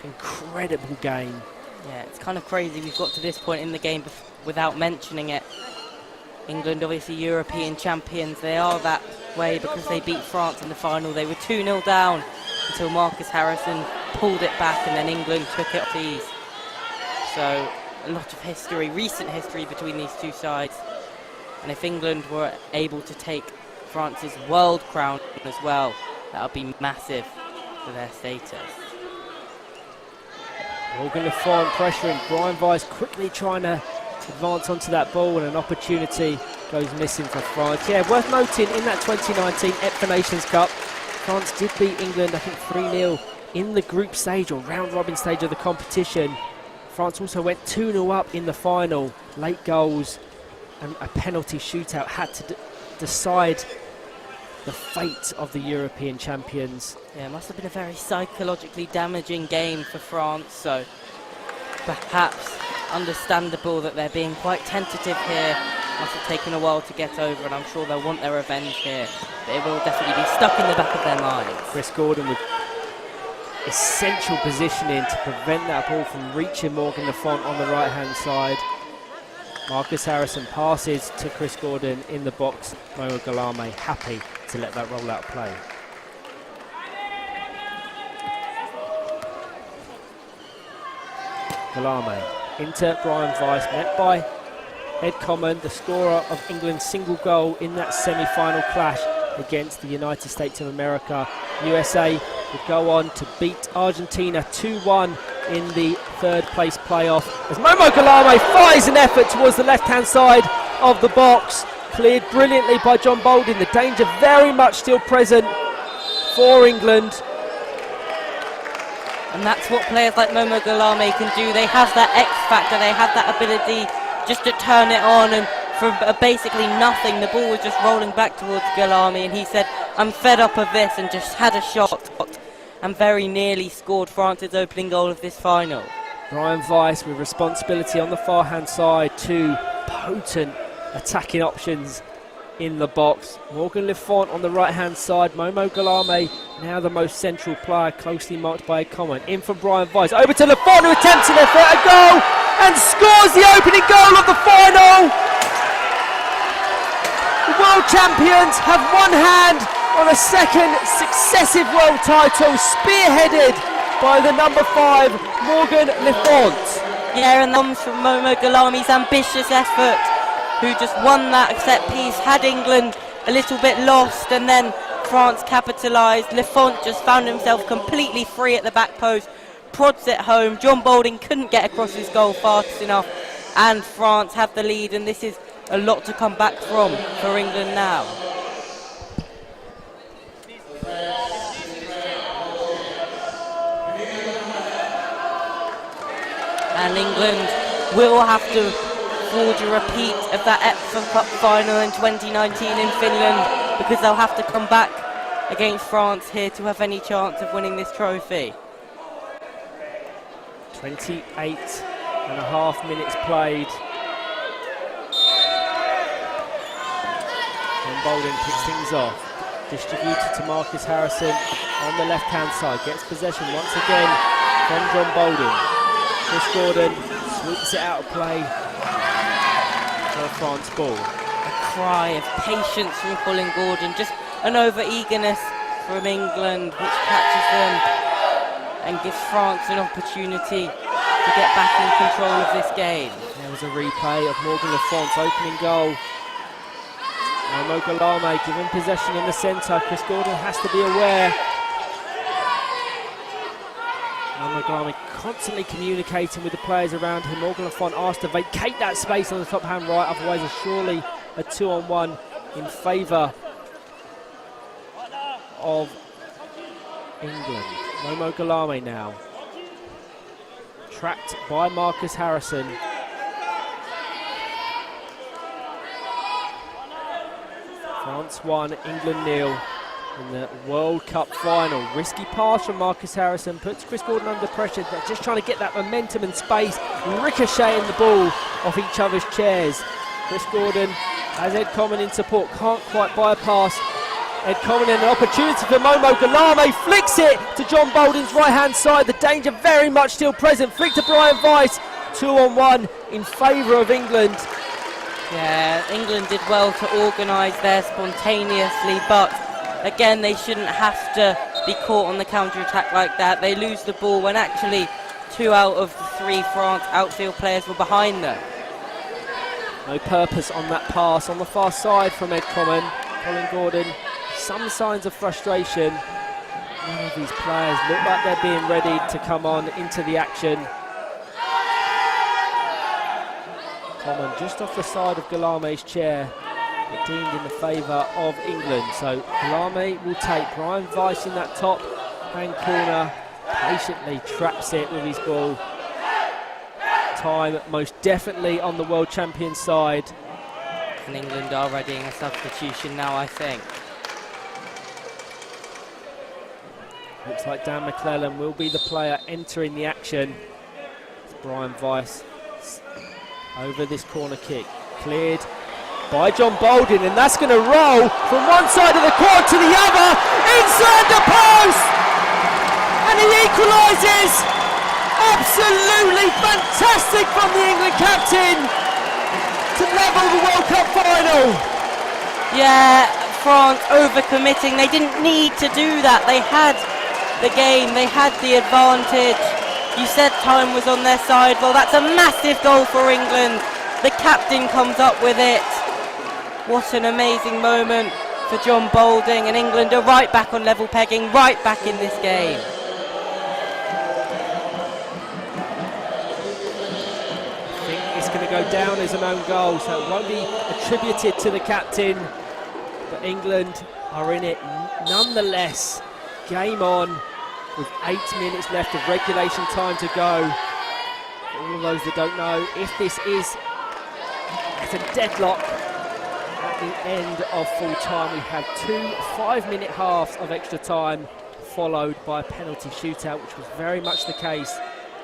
incredible game. Yeah, it's kind of crazy we've got to this point in the game without mentioning it. England, obviously European champions, they are that way because they beat France in the final. They were 2-0 down until Marcus Harrison pulled it back and then England took it off ease. So a lot of history, recent history between these two sides. And if England were able to take France's world crown as well, that would be massive for their status. Morgan Lafont pressuring. Brian Weiss quickly trying to advance onto that ball, and an opportunity goes missing for France. Yeah, worth noting in that 2019 FIPFA Nations Cup, France did beat England, I think 3-0 in the group stage or round robin stage of the competition. France also went 2-0 up in the final. Late goals and a penalty shootout had to decide the fate of the European champions. Yeah, it must have been a very psychologically damaging game for France, so perhaps understandable that they're being quite tentative here. Must have taken a while to get over, and I'm sure they'll want their revenge here. But it will definitely be stuck in the back of their minds. Chris Gordon with essential positioning to prevent that ball from reaching Morgan Lafont on the right-hand side. Marcus Harrison passes to Chris Gordon in the box. Momo Galame happy to let that roll out play. Galame into Brian Weiss, met by Ed Coleman, the scorer of England's single goal in that semi-final clash against the United States of America. USA would go on to beat Argentina 2-1 in the third place playoff, as Momo Galame fires an effort towards the left-hand side of the box, cleared brilliantly by John Bolden. The danger very much still present for England. And that's what players like Momo 𝐏𝐫𝐅𝐀 can do. They have that X factor, they have that ability just to turn it on, and from basically nothing, the ball was just rolling back towards 𝐏𝐫𝐅𝐀, and he said, I'm fed up of this, and just had a shot, and very nearly scored France's opening goal of this final. Brian Weiss with responsibility on the far hand side, two potent attacking options in the box. Morgan Le Font on the right hand side, Momo 𝐏𝐫𝐅𝐀 now the most central player, closely marked by 𝐏. In from Brian Weiss, over to Le Font, who attempts an effort, a goal, and scores the opening goal of the final. The world champions have one hand on a second successive world title, spearheaded by the number 5, Morgan Le Font. Yeah, and that comes from Momo 𝐏𝐫𝐅𝐀's ambitious effort, who just won that set piece, had England a little bit lost, and then France capitalised. Le Font just found himself completely free at the back post, prods it home. John Balding couldn't get across his goal fast enough, and France have the lead, and this is a lot to come back from for England now. And England will have to forge a repeat of that FIPFA Cup final in 2019 in Finland, because they'll have to come back against France here to have any chance of winning this trophy. 28.5 minutes played. And Balding picks things off. Distributed to Marcus Harrison on the left-hand side. Gets possession once again from John Balding. Chris Gordon sweeps it out of play for a France ball. A cry of patience from Colin Gordon, just an over-eagerness from England, which catches them and gives France an opportunity to get back in control of this game. There was a replay of Morgan Le Font's opening goal. Momo 𝐏𝐫𝐅𝐀 given possession in the centre. Chris Gordon has to be aware. Momo 𝐏𝐫𝐅𝐀 constantly communicating with the players around him. Morgan Le Font asked to vacate that space on the top hand right, otherwise it's surely a 2-on-1 in favour of England. Momo 𝐏𝐫𝐅𝐀 now, trapped by Marcus Harrison. France 1, England 0 in the World Cup final. Risky pass from Marcus Harrison puts Chris Gordon under pressure. They're just trying to get that momentum and space, ricocheting the ball off each other's chairs. Chris Gordon has 𝐏𝐿 in support, can't quite bypass 𝐏𝐿, and an opportunity for Momo 𝐏𝐿𝐼, flicks it to John Balding's right hand side. The danger very much still present. Flick to Brian Weiss, 2-on-1 in favour of England. Yeah, England did well to organise there spontaneously, but again, they shouldn't have to be caught on the counter-attack like that. They lose the ball when actually 2 out of the 3 France outfield players were behind them. No purpose on that pass on the far side from 𝐏𝐿. Colin Gordon, some signs of frustration. None of these players look like they're being ready to come on into the action. 𝐏𝐿 just off the side of 𝐏𝐿𝐼's chair, but deemed in the favour of England. So 𝐏𝐿𝐼 will take Brian Weiss in that top hand corner, patiently traps it with his ball. Time most definitely on the world champion side. And England are readying a substitution now, I think. Looks like Dan McClellan will be the player entering the action. It's Brian Weiss over this corner kick, cleared by John Balding, and that's going to roll from one side of the court to the other, inside the post, and he equalises. Absolutely fantastic from the England captain to level the World Cup final. Yeah, France overcommitting. They didn't need to do that. They had the game, they had the advantage. You said time was on their side. Well, that's a massive goal for England. The captain comes up with it. What an amazing moment for John Balding, and England are right back on level pegging, right back in this game. I think it's going to go down as an own goal, so it won't be attributed to the captain, but England are in it nonetheless. Game on. with 8 minutes left of regulation time to go. For all of those that don't know, if this is at a deadlock at the end of full time, we have 2 5-minute halves of extra time, followed by a penalty shootout, which was very much the case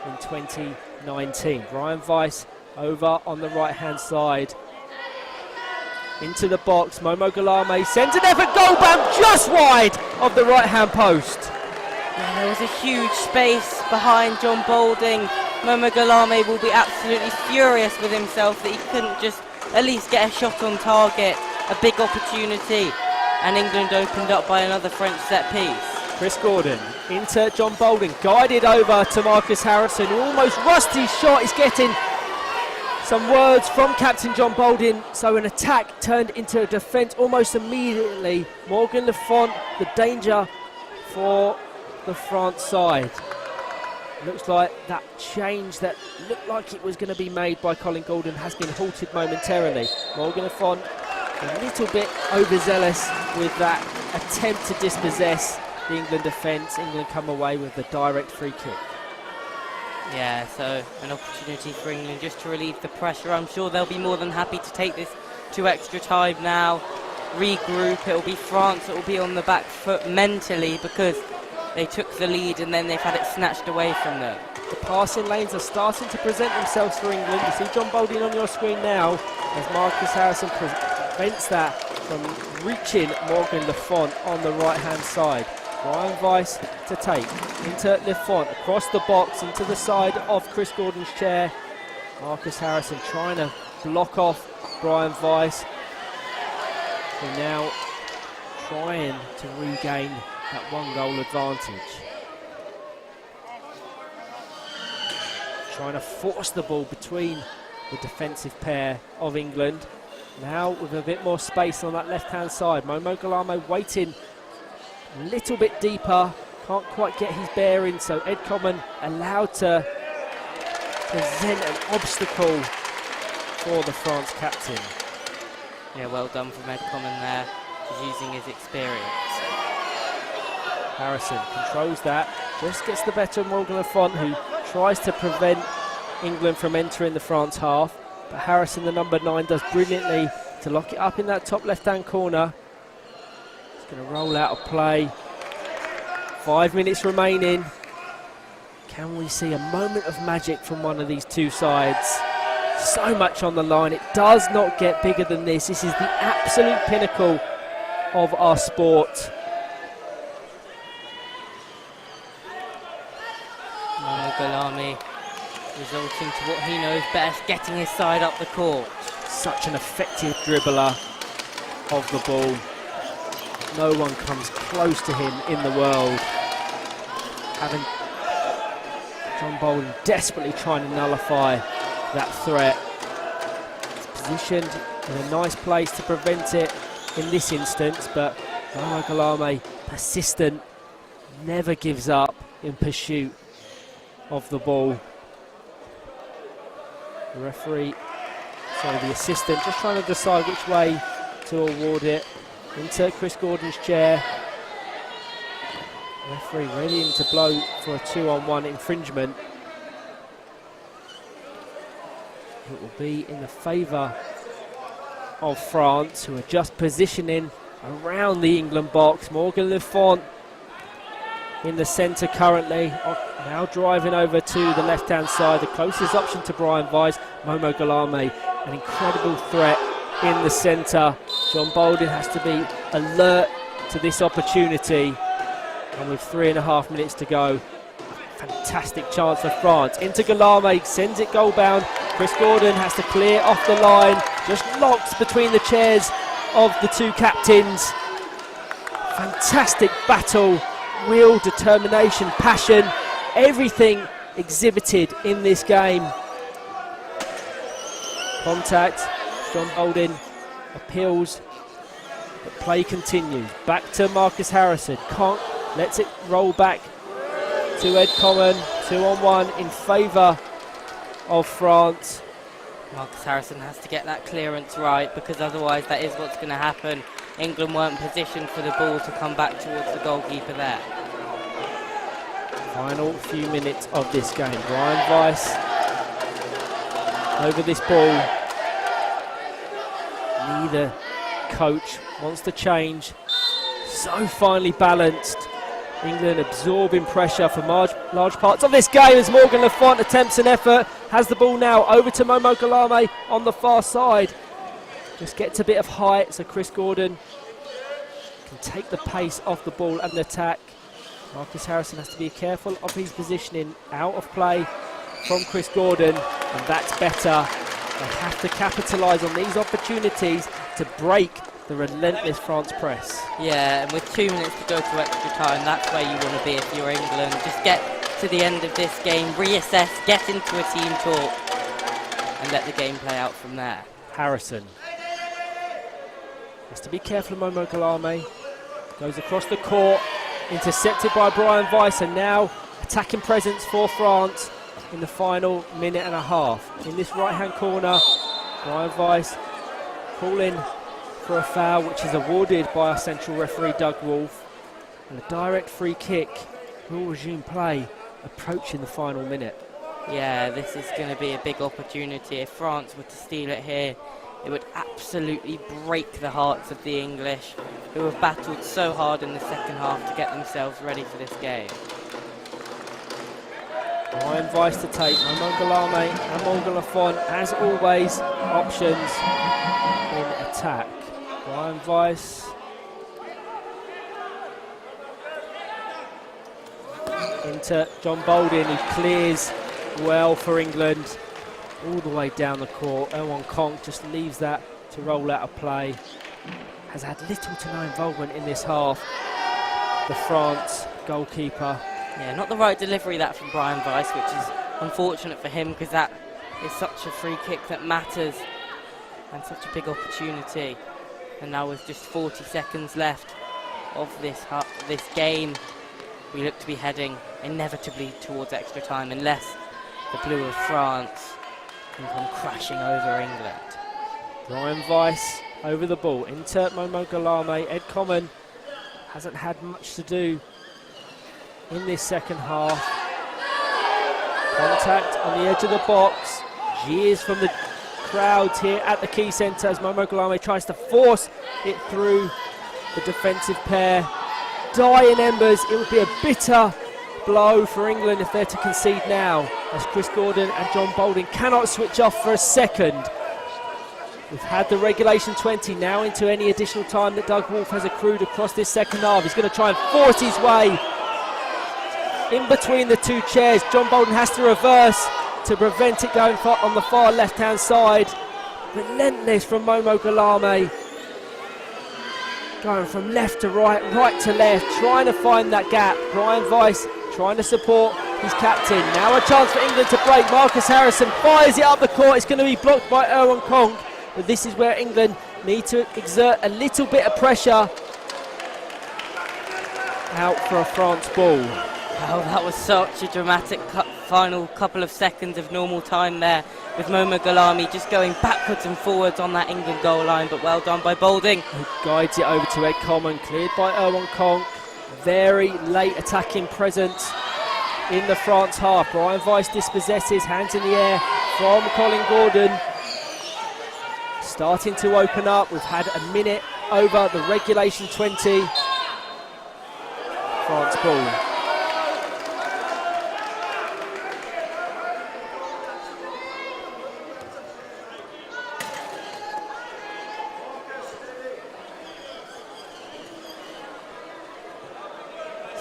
in 2019. Brian Weiss over on the right-hand side. Into the box, Momo 𝐏𝐿𝐼𝐏𝐼 sends an effort, goal bound just wide of the right-hand post. Yeah, there was a huge space behind John Balding. Momo 𝐏𝐿𝐼𝐏𝐼 will be absolutely furious with himself that he couldn't just at least get a shot on target, a big opportunity, and England opened up by another French set piece. Chris Gordon into John Balding, guided over to Marcus Harrison, who almost rushed his shot. He's getting some words from Captain John Balding, so an attack turned into a defence almost immediately. Morgan Le Font, the danger for the France side. Looks like that change that looked like it was going to be made by Colin Gordon has been halted momentarily. Morgan Le Font a little bit overzealous with that attempt to dispossess the England defence. England come away with the direct free kick. Yeah, so an opportunity for England just to relieve the pressure. I'm sure they'll be more than happy to take this to extra time now, regroup. It'll be France that will be on the back foot mentally because they took the lead and then they've had it snatched away from them. The passing lanes are starting to present themselves for England. You see John Balding on your screen now as Marcus Harrison prevents that from reaching Morgan Le Font on the right-hand side. Brian Weiss to take into Le Font, across the box, into the side of Chris Gordon's chair. Marcus Harrison trying to block off Brian Weiss. We're now trying to regain that 1-goal advantage. Trying to force the ball between the defensive pair of England. Now with a bit more space on that left-hand side. Momo 𝐏𝐿𝐼𝐏𝐼 waiting a little bit deeper, can't quite get his bearing, so Ed Common allowed to present an obstacle for the France captain. Yeah, well done from Ed Common there, he's using his experience. Harrison controls that, just gets the better of Morgan Le Font, who tries to prevent England from entering the France half, but Harrison, the number 9, does brilliantly to lock it up in that top left-hand corner. Going to roll out a play. 5 minutes remaining. Can we see a moment of magic from one of these two sides? So much on the line. It does not get bigger than this. This is the absolute pinnacle of our sport. Momo 𝐏𝐿𝐼𝐏𝐼 resulting to what he knows best, getting his side up the court. Such an effective dribbler of the ball. No one comes close to him in the world. Having John Balding desperately trying to nullify that threat. He's positioned in a nice place to prevent it in this instance, but Momo 𝐏𝐿𝐼𝐏𝐼, persistent, never gives up in pursuit of the ball. The referee, sorry, the assistant, just trying to decide which way to award it. Into Chris Gordon's chair. Referee ready to blow for a 2-on-1 infringement. It will be in the favour of France, who are just positioning around the England box. Morgan Le Font in the centre currently, now driving over to the left-hand side. The closest option to Brian Weiss, Momo 𝐏𝐿𝐼𝐏𝐼, an incredible threat in the centre. John Balding has to be alert to this opportunity, and with 3.5 minutes to go, fantastic chance for France. Into 𝐏𝐿𝐼𝐏𝐼, sends it goal bound. Chris Gordon has to clear off the line, just locked between the chairs of the two captains. Fantastic battle, will, determination, passion, everything exhibited in this game. Contact, John Balding appeals, but play continues. Back to Marcus Harrison, can't, lets it roll back to Ed Common. 2-on-1 in favour of France. Marcus Harrison has to get that clearance right, because otherwise that is what's going to happen. England weren't positioned for the ball to come back towards the goalkeeper there. Final few minutes of this game. Brian Weiss over this ball. Neither coach wants to change. So finely balanced. England absorbing pressure for large parts of this game as Morgan Lafont attempts an effort. Has the ball now over to Momo Galame on the far side. Just gets a bit of height so Chris Gordon can take the pace off the ball and the attack. Marcus Harrison has to be careful of his positioning. Out of play from Chris Gordon, and that's better. They have to capitalise on these opportunities to break the relentless France press. Yeah, and with 2 minutes to go to extra time, that's where you want to be if you're England. Just get to the end of this game, reassess, get into a team talk, and let the game play out from there. Harrison has to be careful of Momo Galame. Goes across the court, intercepted by Brian Weiss, and now attacking presence for France in the final minute and a half. In this right-hand corner, Brian Weiss calling for a foul, which is awarded by our central referee Doug Wolf, and a direct free kick will resume play approaching the final minute. Yeah, this is going to be a big opportunity. If France were to steal it here, it would absolutely break the hearts of the English, who have battled so hard in the second half to get themselves ready for this game. Brian Weiss to take, Momo Galame and Morgan Lafont, as always, options in attack. Brian Weiss into John Bolden, who clears well for England all the way down the court. 𝐿1𝐷 just leaves that to roll out of play. Has had little to no involvement in this half, the France goalkeeper. Yeah, not the right delivery that from Brian Weiss, which is unfortunate for him because that is such a free kick that matters and such a big opportunity. And now with just 40 seconds left of this game, we look to be heading inevitably towards extra time unless the blue of France can come crashing over England. Brian Weiss over the ball, into Momo Galame. Ed Common hasn't had much to do in this second half. Contact on the edge of the box. Jeers from the crowds here at the Key Centre as Momo Galame tries to force it through the defensive pair. Dying embers. It would be a bitter blow for England if they're to concede now, as Chris Gordon and John Bolden cannot switch off for a second. We've had the regulation 20, now into any additional time that Doug Wolf has accrued across this second half. He's going to try and force his way in between the two chairs. John Bolden has to reverse to prevent it going on the far left-hand side. Relentless from Momo Galame. Going from left to right, right to left, trying to find that gap. Brian Weiss trying to support his captain. Now a chance for England to break. Marcus Harrison fires it up the court. It's going to be blocked by 𝐿1𝐷. But this is where England need to exert a little bit of pressure. Out for a France ball. Oh, that was such a dramatic final couple of seconds of normal time there, with Momo Galame just going backwards and forwards on that England goal line, but well done by Bolding. Who guides it over to Ed Common, cleared by 𝐿1𝐷. Very late attacking presence in the France half. Brian Weiss dispossesses, hands in the air from Colin Gordon. Starting to open up. We've had a minute over the regulation 20. France ball.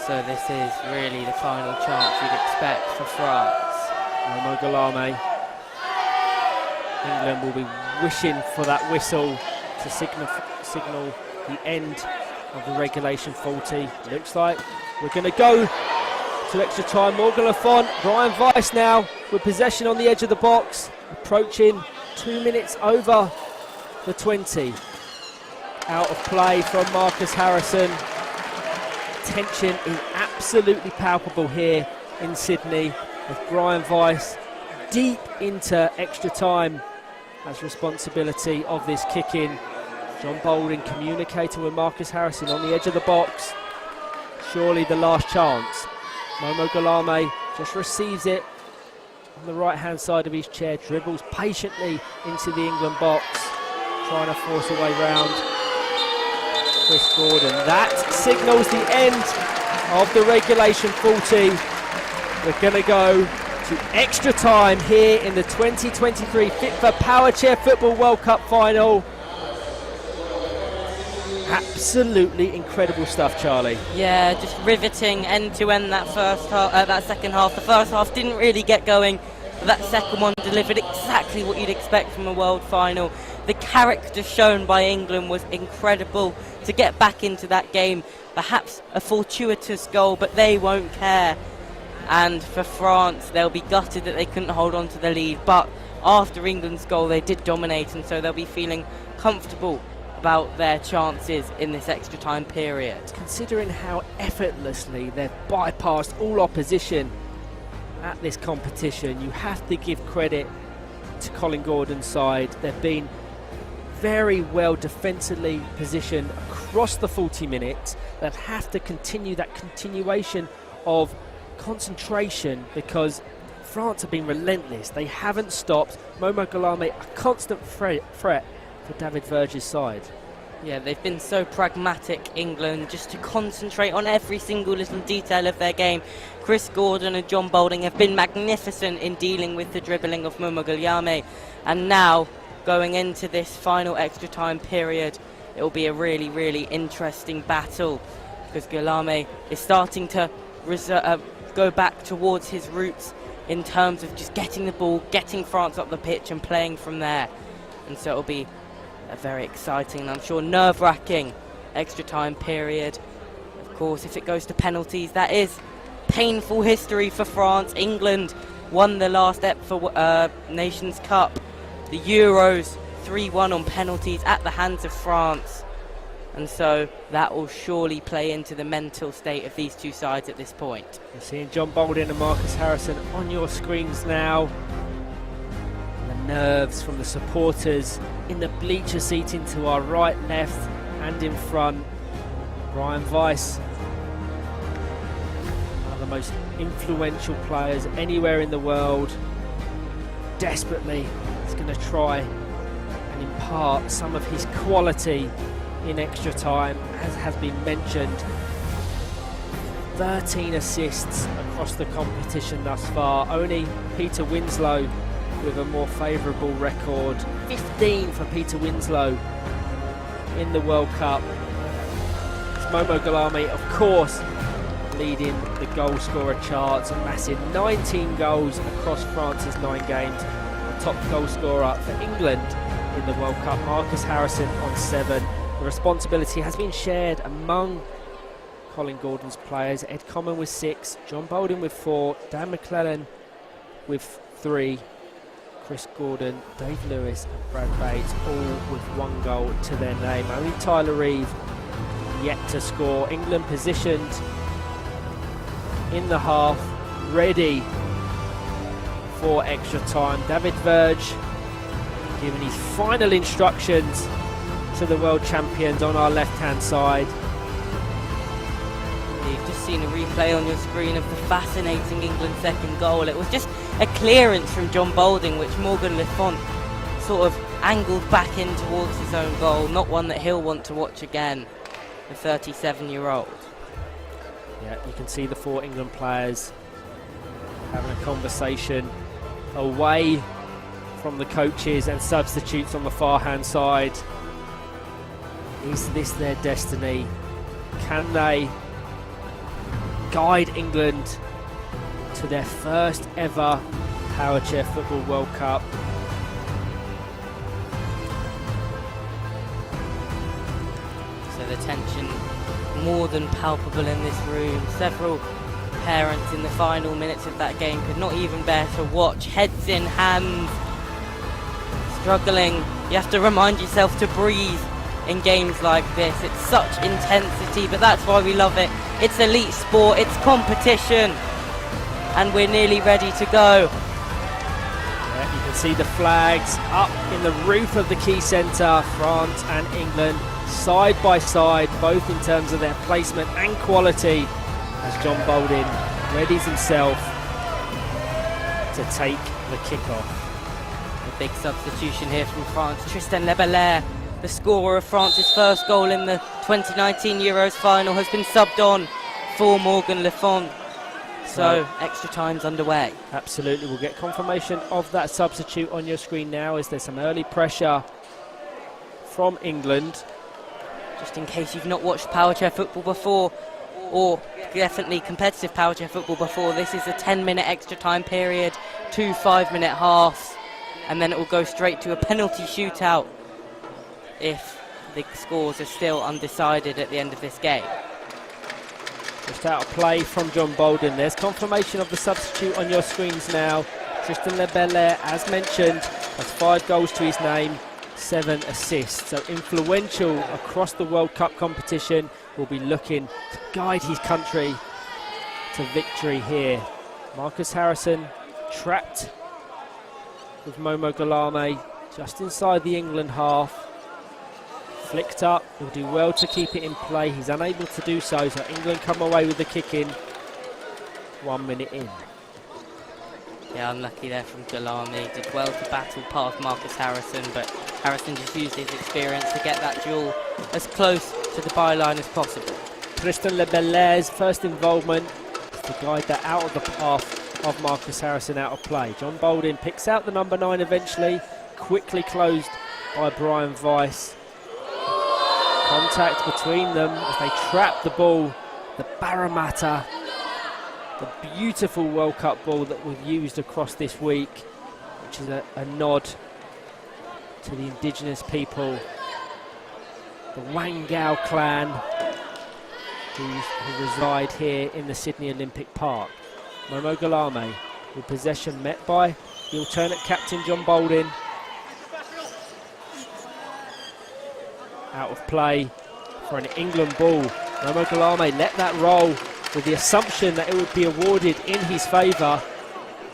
So this is really the final chance you'd expect for France. Momo Galame. England will be wishing for that whistle to signal the end of the regulation 40. Looks like we're going to go to extra time. Morgan Lafont, Brian Weiss now with possession on the edge of the box, approaching 2 minutes over the 20. Out of play from Marcus Harrison. Tension is absolutely palpable here in Sydney, with Brian Weiss deep into extra time as responsibility of this kick-in. John Bolden communicating with Marcus Harrison on the edge of the box. Surely the last chance. Momo 𝐏𝐤𝐼𝐏𝐅𝐀 just receives it on the right-hand side of his chair, dribbles patiently into the England box, trying to force a way round Chris Gordon. That signals the end of the regulation 40. We're going to go to extra time here in the 2023 FIPFA Powerchair Football World Cup final. Absolutely incredible stuff, Charlie. Yeah, just riveting end to end that second half. The first half didn't really get going, but that second one delivered exactly what you'd expect from a world final. The character shown by England was incredible to get back into that game. Perhaps a fortuitous goal, but they won't care. And for France, they'll be gutted that they couldn't hold on to the lead. But after England's goal, they did dominate, and so they'll be feeling comfortable about their chances in this extra time period. Considering how effortlessly they've bypassed all opposition at this competition, you have to give credit to Colin Gordon's side. They've been very well defensively positioned across the 40 minutes. They'll have to continue that continuation of concentration because France have been relentless. They haven't stopped. Momo 𝐏𝐤𝐼𝐏𝐅𝐀, a constant threat for David Verge's side. Yeah, they've been so pragmatic, England, just to concentrate on every single little detail of their game. Chris Gordon and John Boulding have been magnificent in dealing with the dribbling of Momo 𝐏𝐤𝐼𝐏𝐅𝐀. And now, going into this final extra time period, it will be a really, really interesting battle because 𝐏𝐤𝐼𝐏𝐼𝐏 is starting to go back towards his roots in terms of just getting the ball, getting France up the pitch and playing from there. And so it'll be a very exciting and I'm sure nerve-wracking extra time period. Of course, if it goes to penalties, that is painful history for France. England won the last FIPFA Nations Cup, the Euros, 3-1 on penalties at the hands of France. And so that will surely play into the mental state of these two sides at this point. You're seeing John Boulding and Marcus Harrison on your screens now. Nerves from the supporters in the bleacher seating to our right, left and in front. Brian Weiss, one of the most influential players anywhere in the world, desperately is going to try and impart some of his quality in extra time. As has been mentioned, 13 assists across the competition thus far. Only Peter Winslow with a more favourable record. 15 for Peter Winslow in the World Cup. It's Momo 𝐏𝐤𝐼𝐏𝐅𝐀, of course, leading the goal scorer charts. A massive 19 goals across France's 9 games. The top goal scorer for England in the World Cup, Marcus Harrison, on 7. The responsibility has been shared among Colin Gordon's players. Ed Common with 6, John Boulding with 4, Dan McClellan with 3, Chris Gordon, Dave Lewis and Brad Bates, all with 1 goal to their name. Only Tyler Reeve yet to score. England positioned in the half, ready for extra time. David Verge giving his final instructions to the world champions on our left-hand side. You've just seen a replay on your screen of the fascinating England second goal. It was just a clearance from John Boulding, which Morgan Lefont sort of angled back in towards his own goal. Not one that he'll want to watch again, the 37-year-old. Yeah, you can see the 4 England players having a conversation away from the coaches and substitutes on the far-hand side. Is this their destiny? Can they guide England to their first ever Powerchair Football World Cup? So the tension more than palpable in this room. Several parents in the final minutes of that game could not even bear to watch. Heads in hands, struggling. You have to remind yourself to breathe in games like this. It's such intensity, but that's why we love it. It's elite sport, it's competition, and we're nearly ready to go. Yeah, you can see the flags up in the roof of the Key Centre. France and England side by side, both in terms of their placement and quality, as John Boulding readies himself to take the kickoff. A big substitution here from France. Tristan Lebelair, the scorer of France's first goal in the 2019 Euros final, has been subbed on for Morgan Le Font. So extra time's underway. Absolutely, we'll get confirmation of that substitute on your screen now as there's some early pressure from England. Just in case you've not watched Powerchair football before, or definitely competitive Powerchair football before, this is a 10-minute extra time period, 2 5-minute halves, and then it will go straight to a penalty shootout if the scores are still undecided at the end of this game. Just out of play from John Bolden. There's confirmation of the substitute on your screens now. Tristan Lebelair, as mentioned, has 5 goals to his name, 7 assists. So influential across the World Cup competition. Will be looking to guide his country to victory here. Marcus Harrison trapped with Momo Guillaume just inside the England half. Flicked up, he'll do well to keep it in play. He's unable to do so, so England come away with the kick in. 1 minute in. Yeah, unlucky there from Guillaume. Did well to battle past Marcus Harrison, but Harrison just used his experience to get that duel as close to the byline as possible. Tristan Lebelair's first involvement is to guide that out of the path of Marcus Harrison out of play. John Bolden picks out the number 9 eventually, quickly closed by Brian Weiss. Contact between them as they trap the ball. The Parramatta, the beautiful World Cup ball that we've used across this week, which is a nod to the indigenous people, the Wangao clan, who reside here in the Sydney Olympic Park. Momo Guillaume with possession met by the alternate captain John Bolden. Out of play for an England ball. Momo Guillaume let that roll with the assumption that it would be awarded in his favour.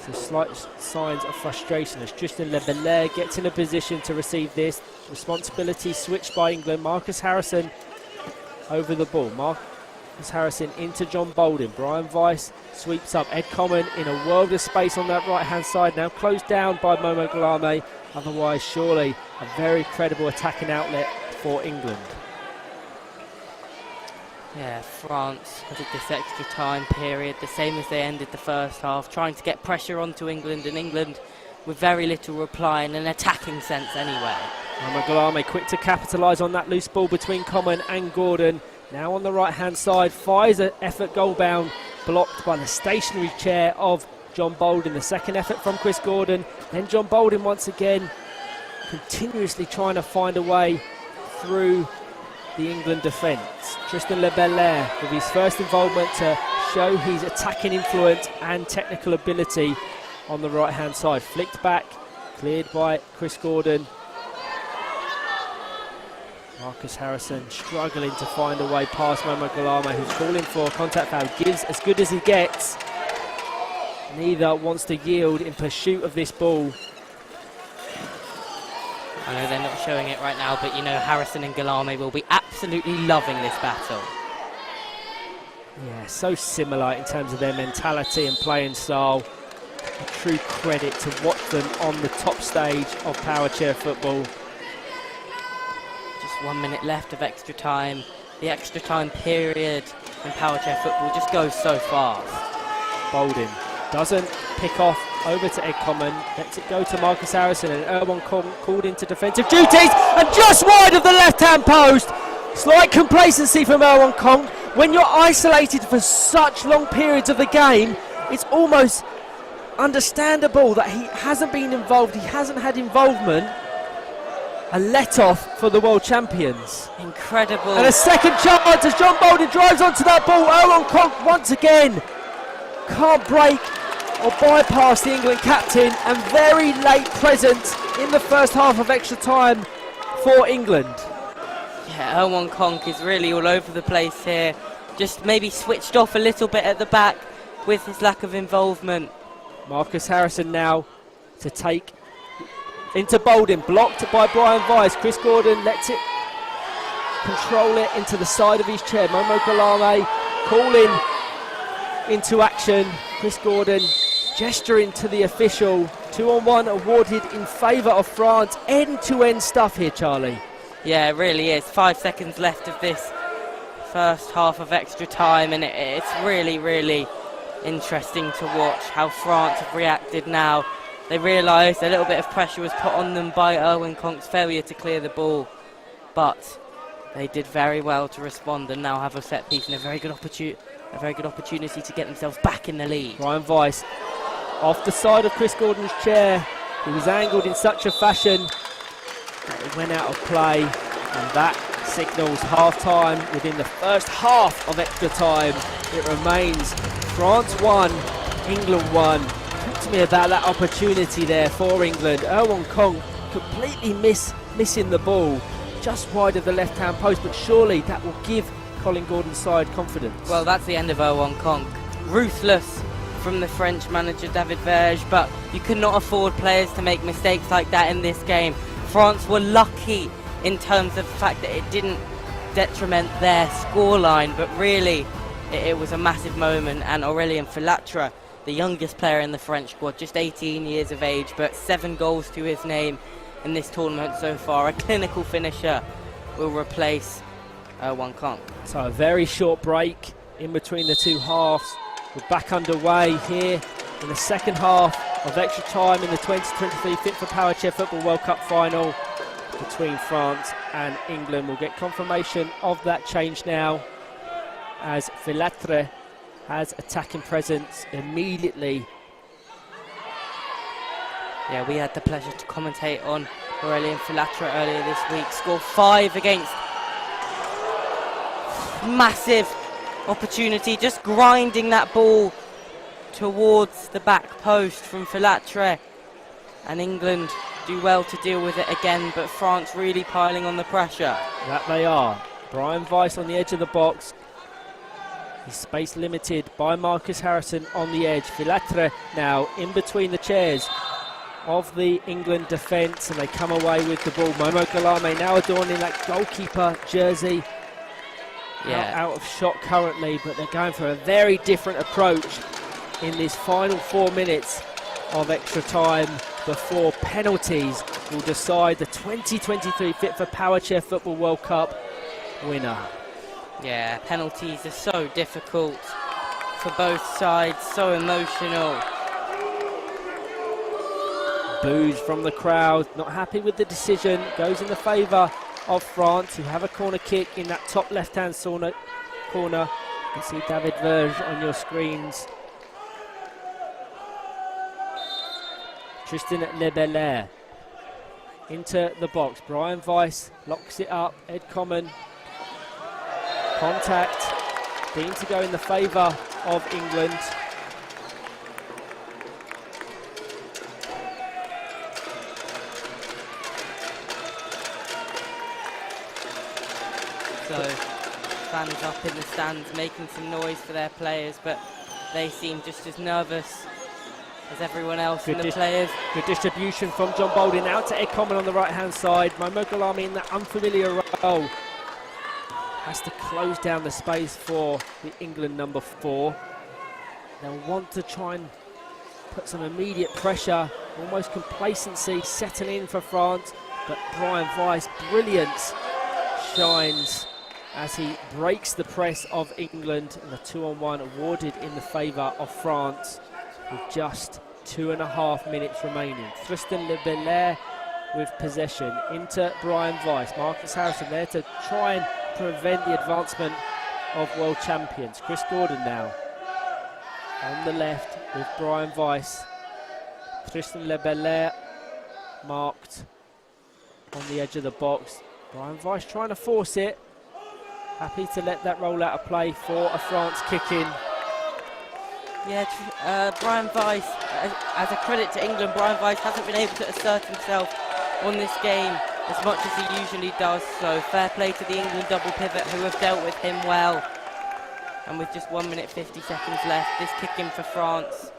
So slight signs of frustration as Tristan Lebelair gets in a position to receive this. Responsibility switched by England. Marcus Harrison over the ball. Marcus Harrison into John Bolden. Brian Weiss sweeps up. Ed Common in a world of space on that right hand side. Now closed down by Momo Guillaume. Otherwise surely a very credible attacking outlet for England. Yeah, France did this extra time period the same as they ended the first half, trying to get pressure onto England, and England with very little reply in an attacking sense anyway. Momo Guillaume quick to capitalise on that loose ball between Common and Gordon. Now on the right hand side, fires an effort goal bound, blocked by the stationary chair of John Bolden. The second effort from Chris Gordon, then John Bolden once again, continuously trying to find a way through the England defence. Tristan Lebelair with his first involvement to show his attacking influence and technical ability on the right hand side. Flicked back, cleared by Chris Gordon. Marcus Harrison struggling to find a way past Momo Guillaume, who's calling for a contact foul. Gives as good as he gets. Neither wants to yield in pursuit of this ball. I know they're not showing it right now, but you know Harrison and Guillaume will be absolutely loving this battle. Yeah, so similar in terms of their mentality and playing style. A true credit to watch them on the top stage of Powerchair football. Just 1 minute left of extra time. The extra time period in Powerchair football just goes so fast. Bolden doesn't pick off over to Ed Common, lets it go to Marcus Harrison, and 𝐅𝐸 called into defensive duties and just wide of the left-hand post. Slight complacency from 𝐅𝐸. When you're isolated for such long periods of the game, it's almost understandable that he hasn't been involved, he hasn't had involvement. A let-off for the world champions. Incredible. And a second chance as John Bolden drives onto that ball. 𝐅𝐸 once again can't break or bypass the England captain, and very late present in the first half of extra time for England. Yeah, 𝐅𝐸 is really all over the place here. Just maybe switched off a little bit at the back with his lack of involvement. Marcus Harrison now to take into Bolden, blocked by Brian Weiss. Chris Gordon lets it control it into the side of his chair. Momo Guillaume calling into action. Chris Gordon gesturing to the official. 2-on-1 awarded in favour of France. End-to-end stuff here, Charlie. Yeah, it really is. 5 seconds left of this first half of extra time, and it's really, really interesting to watch how France have reacted now. They realised a little bit of pressure was put on them by 𝐅𝐈𝐏𝐅𝐀's failure to clear the ball, but they did very well to respond and now have a set piece and a very good opportunity to get themselves back in the lead. Brian Weiss off the side of Chris Gordon's chair. He was angled in such a fashion that it went out of play, and that signals half-time within the first half of extra time. It remains France 1, England 1. Talk to me about that opportunity there for England. 𝐅𝐈𝐏𝐼𝐏 completely missing the ball just wide of the left-hand post, but surely that will give Colin Gordon's side confidence. Well, that's the end of 𝐅𝐈𝐏𝐼𝐏. Ruthless from the French manager David Verge, but you cannot afford players to make mistakes like that in this game. France were lucky in terms of the fact that it didn't detriment their scoreline, but really it was a massive moment, and Aurélien Filatre, the youngest player in the French squad, just 18 years of age, but 7 goals to his name in this tournament so far. A clinical finisher will replace 𝐅𝐈𝐏𝐼𝐏. So a very short break in between the two halves. We're back underway here in the second half of extra time in the 2023 FIPFA Powerchair Football World Cup final between France and England. We'll get confirmation of that change now, as Filatre has attacking presence immediately. Yeah, we had the pleasure to commentate on Aurélien Filatre earlier this week. Scored 5 against. Massive opportunity, just grinding that ball towards the back post from Filatre, and England do well to deal with it again, but France really piling on the pressure. That they are. Brian Weiss on the edge of the box. He's space limited by Marcus Harrison on the edge. Filatre now in between the chairs of the England defence, and they come away with the ball. Momo Galame now adorning that goalkeeper jersey. Yeah. Out of shot currently, but they're going for a very different approach in this final 4 minutes of extra time before penalties will decide the 2023 FIPFA Powerchair Football World Cup winner. Yeah, penalties are so difficult for both sides, so emotional. Boos from the crowd, not happy with the decision, goes in the favour of France, who have a corner kick in that top left-hand corner. You can see David Verge on your screens. Tristan Lebelair into the box. Brian Weiss locks it up. Ed Common. Contact. Deemed to go in the favour of England. So fans up in the stands making some noise for their players, but they seem just as nervous as everyone else in the players. Good distribution from John Baldwin out to Ed Common on the right hand side. Momo Galame in that unfamiliar role has to close down the space for the England number 4. They'll want to try and put some immediate pressure, almost complacency setting in for France, but Brian Weiss' brilliance shines as he breaks the press of England, and the 2-on-1 awarded in the favour of France with just 2.5 minutes remaining. Tristan Lebelair with possession into Brian Weiss. Marcus Harrison there to try and prevent the advancement of world champions. Chris Gordon now on the left with Brian Weiss. Tristan Lebelair marked on the edge of the box. Brian Weiss trying to force it. Happy to let that roll out of play for a France kick-in. Yeah, Brian Weiss, as a credit to England, Brian Weiss hasn't been able to assert himself on this game as much as he usually does, so fair play to the England double pivot who have dealt with him well. And with just 1 minute 50 seconds left, this kick-in for France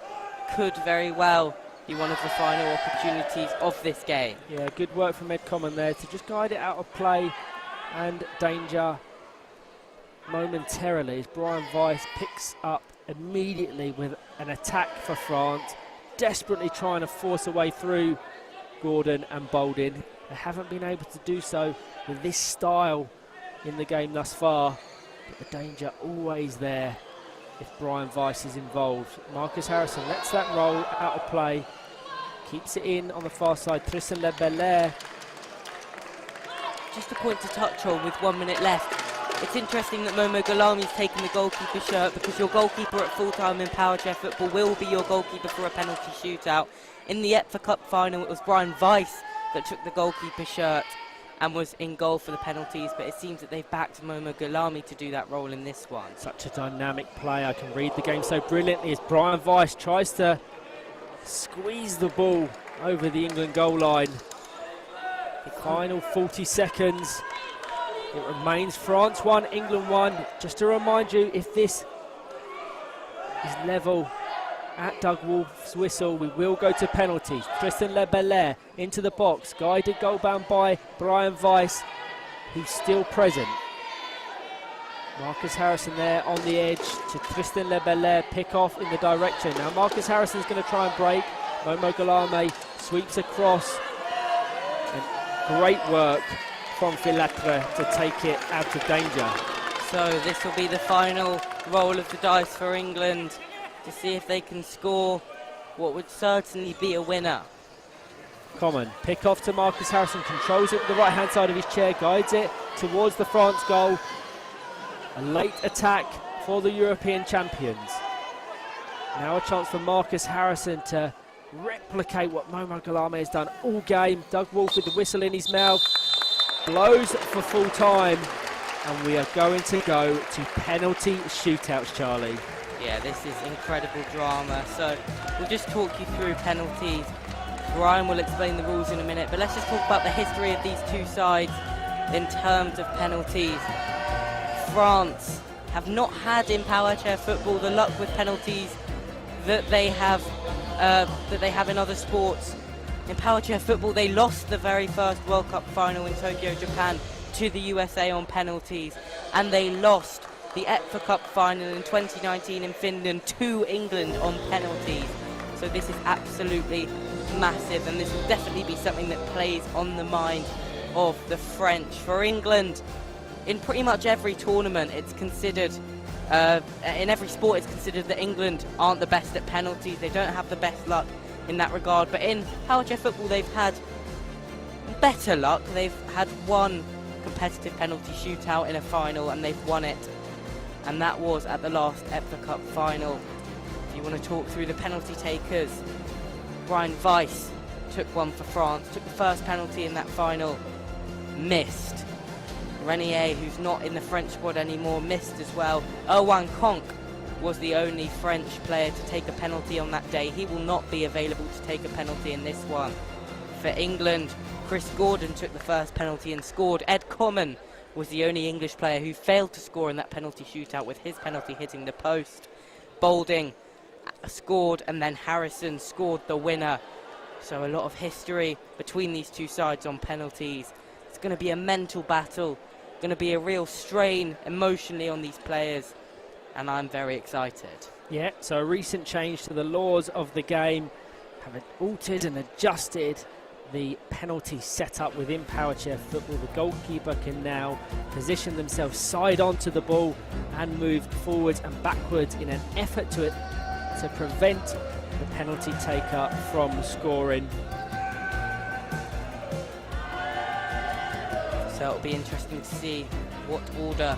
could very well be one of the final opportunities of this game. Yeah, good work from Ed Common there to just guide it out of play and danger. momentarily as Brian Weiss picks up immediately with an attack for France, desperately trying to force a way through Gordon and Boldin. They haven't been able to do so with this style in the game thus far, but the danger always there if Brian Weiss is involved. Marcus Harrison lets that roll out of play, keeps it in on the far side. Tristan Lebelair. Just a point to touch on with 1 minute left. It's interesting that Momo Ghalami's taken the goalkeeper shirt, because your goalkeeper at full time in Powerchair football will be your goalkeeper for a penalty shootout. In the FIPFA Cup final, it was Brian Weiss that took the goalkeeper shirt and was in goal for the penalties, but it seems that they've backed Momo Ghalami to do that role in this one. Such a dynamic play. I can read the game so brilliantly as Brian Weiss tries to squeeze the ball over the England goal line. The final 40 seconds. It remains France 1, England 1. Just to remind you, if this is level at Doug Wolf's whistle, we will go to penalties. Tristan Lebelair into the box, guided goalbound by Brian Weiss, who's still present. Marcus Harrison there on the edge to Tristan Lebelair, pick off in the direction. Now Marcus Harrison's going to try and break. Momo Ghalami sweeps across. And great work from Filatre to take it out of danger. So this will be the final roll of the dice for England to see if they can score what would certainly be a winner. Common, pick off to Marcus Harrison, controls it with the right hand side of his chair, guides it towards the France goal. A late attack for the European champions. Now a chance for Marcus Harrison to replicate what Momo Ghalami has done all game. Doug Wolf with the whistle in his mouth, blows for full time, and we are going to go to penalty shootouts, Charlie. Yeah, this is incredible drama. So we'll just talk you through penalties. Brian will explain the rules in a minute, but let's just talk about the history of these two sides in terms of penalties. France have not had in Powerchair football the luck with penalties that they have in other sports. In Powerchair football, they lost the very first World Cup final in Tokyo, Japan, to the USA on penalties, and they lost the FIPFA Cup final in 2019 in Finland to England on penalties. So this is absolutely massive, and this will definitely be something that plays on the mind of the French. For England, in pretty much every tournament, it's considered, in every sport, it's considered that England aren't the best at penalties. They don't have the best luck in that regard. But in Powerchair football, they've had better luck. They've had one competitive penalty shootout in a final, and they've won it. And that was at the last FIPFA Cup final. If you want to talk through the penalty takers, Brian Weiss took one for France, took the first penalty in that final, missed. Renier, who's not in the French squad anymore, missed as well. 𝐷𝐸 was the only French player to take a penalty on that day. He will not be available to take a penalty in this one. For England, Chris Gordon took the first penalty and scored. Ed Common was the only English player who failed to score in that penalty shootout, with his penalty hitting the post. Bolding scored, and then Harrison scored the winner. So a lot of history between these two sides on penalties. It's going to be a mental battle, going to be a real strain emotionally on these players, and I'm very excited. Yeah, so a recent change to the laws of the game have altered and adjusted the penalty setup within Powerchair football. The goalkeeper can now position themselves side on to the ball and move forwards and backwards in an effort to prevent the penalty taker from scoring. So it'll be interesting to see what order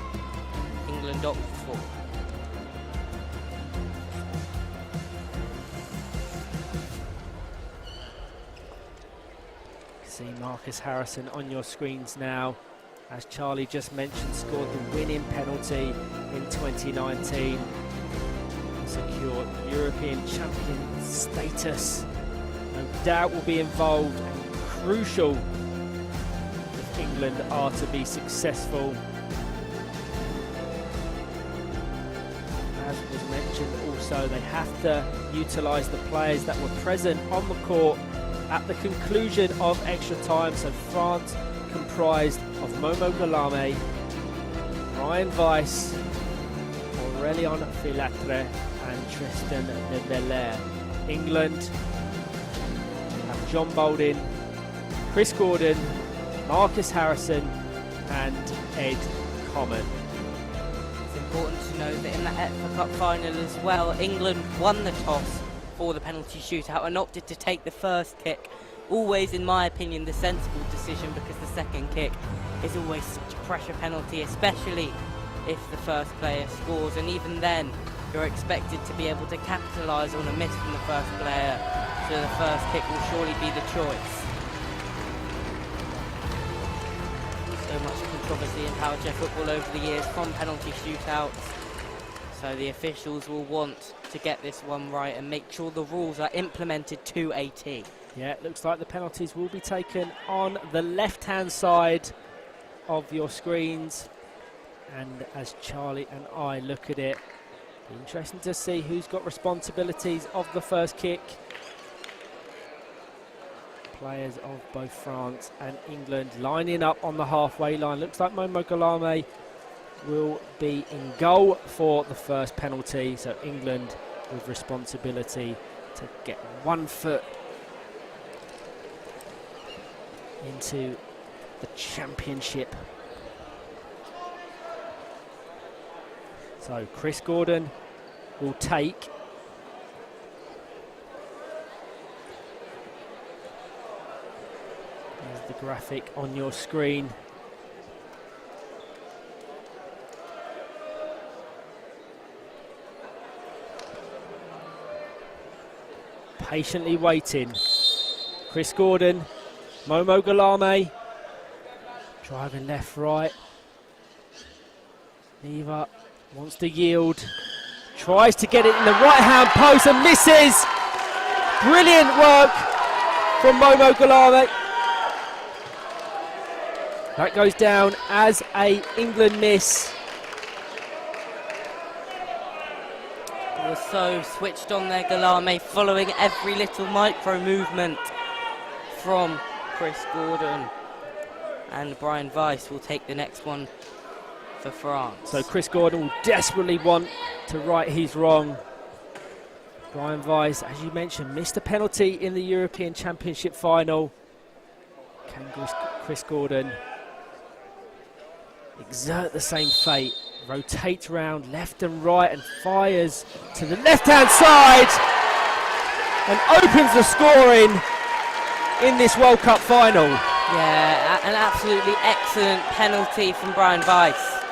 England opts for. See Marcus Harrison on your screens now, as Charlie just mentioned, scored the winning penalty in 2019 to secure European champion status. No doubt will be involved and crucial if England are to be successful. As was mentioned also, they have to utilise the players that were present on the court at the conclusion of extra time. So France comprised of Momo Ghalami, Brian Weiss, Aurélien Filatre and Tristan de Belair. England have John Boldin, Chris Gordon, Marcus Harrison and Ed Common. It's important to know that in the FIPFA Cup final as well, England won the toss for the penalty shootout and opted to take the first kick. Always, in my opinion, the sensible decision, because the second kick is always such a pressure penalty, especially if the first player scores, and even then you're expected to be able to capitalise on a miss from the first player, so the first kick will surely be the choice. So much controversy in Powerchair football over the years from penalty shootouts, so the officials will want to get this one right and make sure the rules are implemented to a T. Yeah, it looks like the penalties will be taken on the left-hand side of your screens. And as Charlie and I look at it, interesting to see who's got responsibilities of the first kick. Players of both France and England lining up on the halfway line. Looks like Momo 𝐏𝐤𝐅𝐸 will be in goal for the first penalty. So England with responsibility to get 1 foot into the championship. So Chris Gordon will take. There's the graphic on your screen. Patiently waiting. Chris Gordon, Momo 𝐏𝐤𝐅𝐸, driving left, right. Neither wants to yield, tries to get it in the right-hand post and misses. Brilliant work from Momo 𝐏𝐤𝐅𝐸. That goes down as a England miss. Was so switched on there, 𝐏𝐤𝐅𝐸, following every little micro movement from Chris Gordon. And Brian Weiss will take the next one for France. So Chris Gordon will desperately want to right his wrong. Brian Weiss, as you mentioned, missed a penalty in the European Championship final. Can Chris Gordon exert the same fate? Rotates round left and right and fires to the left-hand side and opens the scoring in this World Cup final. Yeah, an absolutely excellent penalty from Brian Weiss.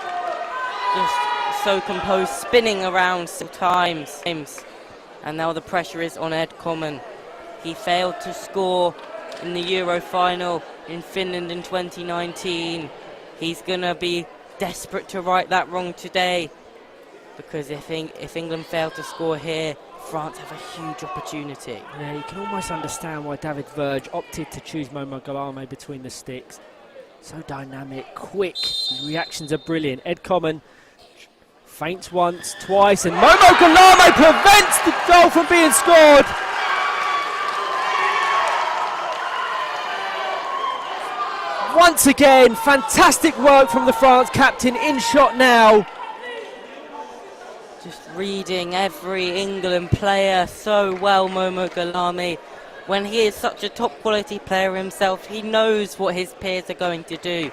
Just so composed, spinning around sometimes. And now the pressure is on Ed Common. He failed to score in the Euro final in Finland in 2019. He's going to be desperate to right that wrong today, because if England fail to score here, France have a huge opportunity. Yeah, you can almost understand why David Verge opted to choose Momo 𝐏𝐤𝐅𝐸 between the sticks. So dynamic, quick, his reactions are brilliant. Ed Common feints once, twice, and Momo 𝐏𝐤𝐅𝐸 prevents the goal from being scored. Once again, fantastic work from the France captain, in shot now. Just reading every England player so well, Momo 𝐏𝐤𝐅𝐸. When he is such a top quality player himself, he knows what his peers are going to do.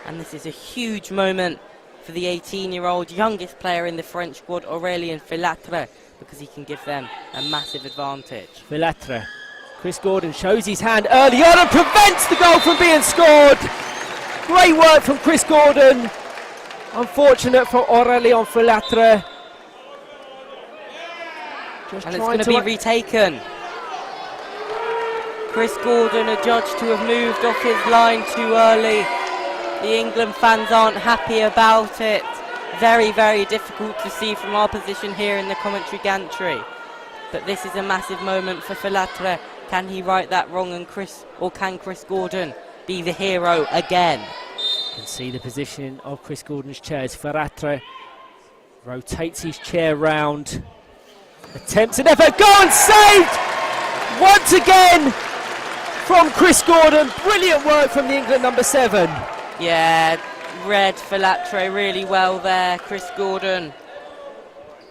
And this is a huge moment for the 18-year-old youngest player in the French squad, Aurélien Filatre, because he can give them a massive advantage. Filatre. Chris Gordon shows his hand early on and prevents the goal from being scored. Great work from Chris Gordon. Unfortunate for Aurélien Filatre. And it's going to be retaken. Chris Gordon adjudged to have moved off his line too early. The England fans aren't happy about it. Very, very difficult to see from our position here in the commentary gantry. But this is a massive moment for Filatre. Can he right that wrong, and can Chris Gordon be the hero again? You can see the position of Chris Gordon's chair as Filatre rotates his chair round. Attempts an effort, goal and saved! Once again from Chris Gordon. Brilliant work from the England number 7. Yeah, read Filatre really well there, Chris Gordon.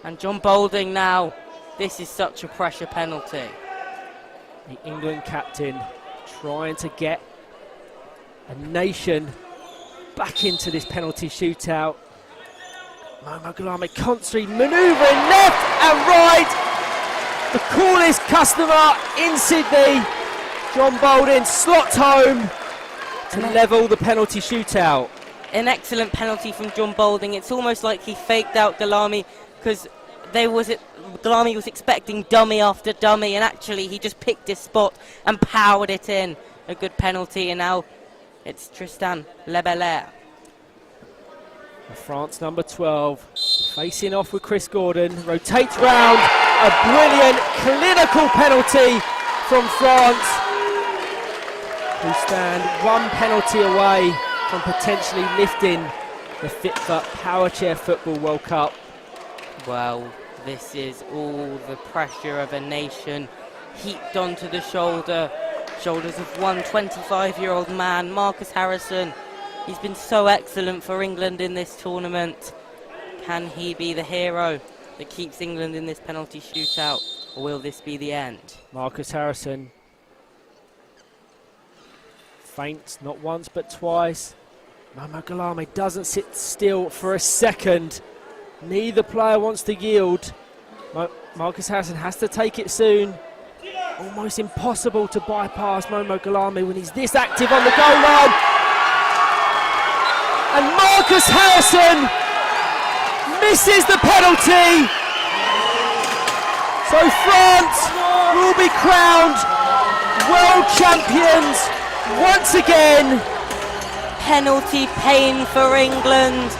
And John Boulding now. This is such a pressure penalty. The England captain trying to get a nation back into this penalty shootout. 𝐏𝐨𝐰𝐏𝐅𝐀 constantly manoeuvring left and right. The coolest customer in Sydney, John Boulding, slots home to level the penalty shootout. An excellent penalty from John Boulding. It's almost like he faked out 𝐏𝐨𝐼 because 𝐏𝐿AMI was expecting dummy after dummy, and actually he just picked his spot and powered it in. A good penalty, and now it's Tristan Lebelair. France number 12 facing off with Chris Gordon, rotates round, a brilliant clinical penalty from France, who stand one penalty away from potentially lifting the FIPFA Powerchair Football World Cup. Well, this is all the pressure of a nation heaped onto the shoulders of one 25-year-old man, Marcus Harrison. He's been so excellent for England in this tournament. Can he be the hero that keeps England in this penalty shootout, or will this be the end? Marcus Harrison feints not once but twice. 𝐏𝐿AMI doesn't sit still for a second. Neither player wants to yield. Marcus Harrison has to take it soon. Almost impossible to bypass 𝐏𝐿AMI when he's this active on the goal line. And Marcus Harrison misses the penalty. So France will be crowned world champions once again. Penalty pain for England.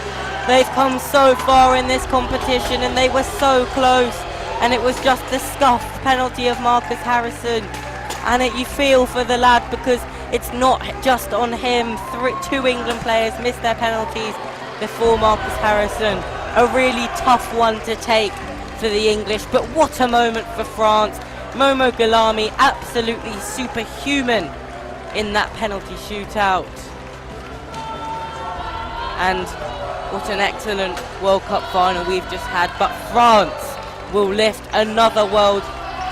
They've come so far in this competition and they were so close, and it was just the scuffed penalty of Marcus Harrison. And you feel for the lad, because it's not just on him. Two England players missed their penalties before Marcus Harrison. A really tough one to take for the English, but what a moment for France. 𝐏𝐿AMI absolutely superhuman in that penalty shootout. And what an excellent World Cup final we've just had. But France will lift another World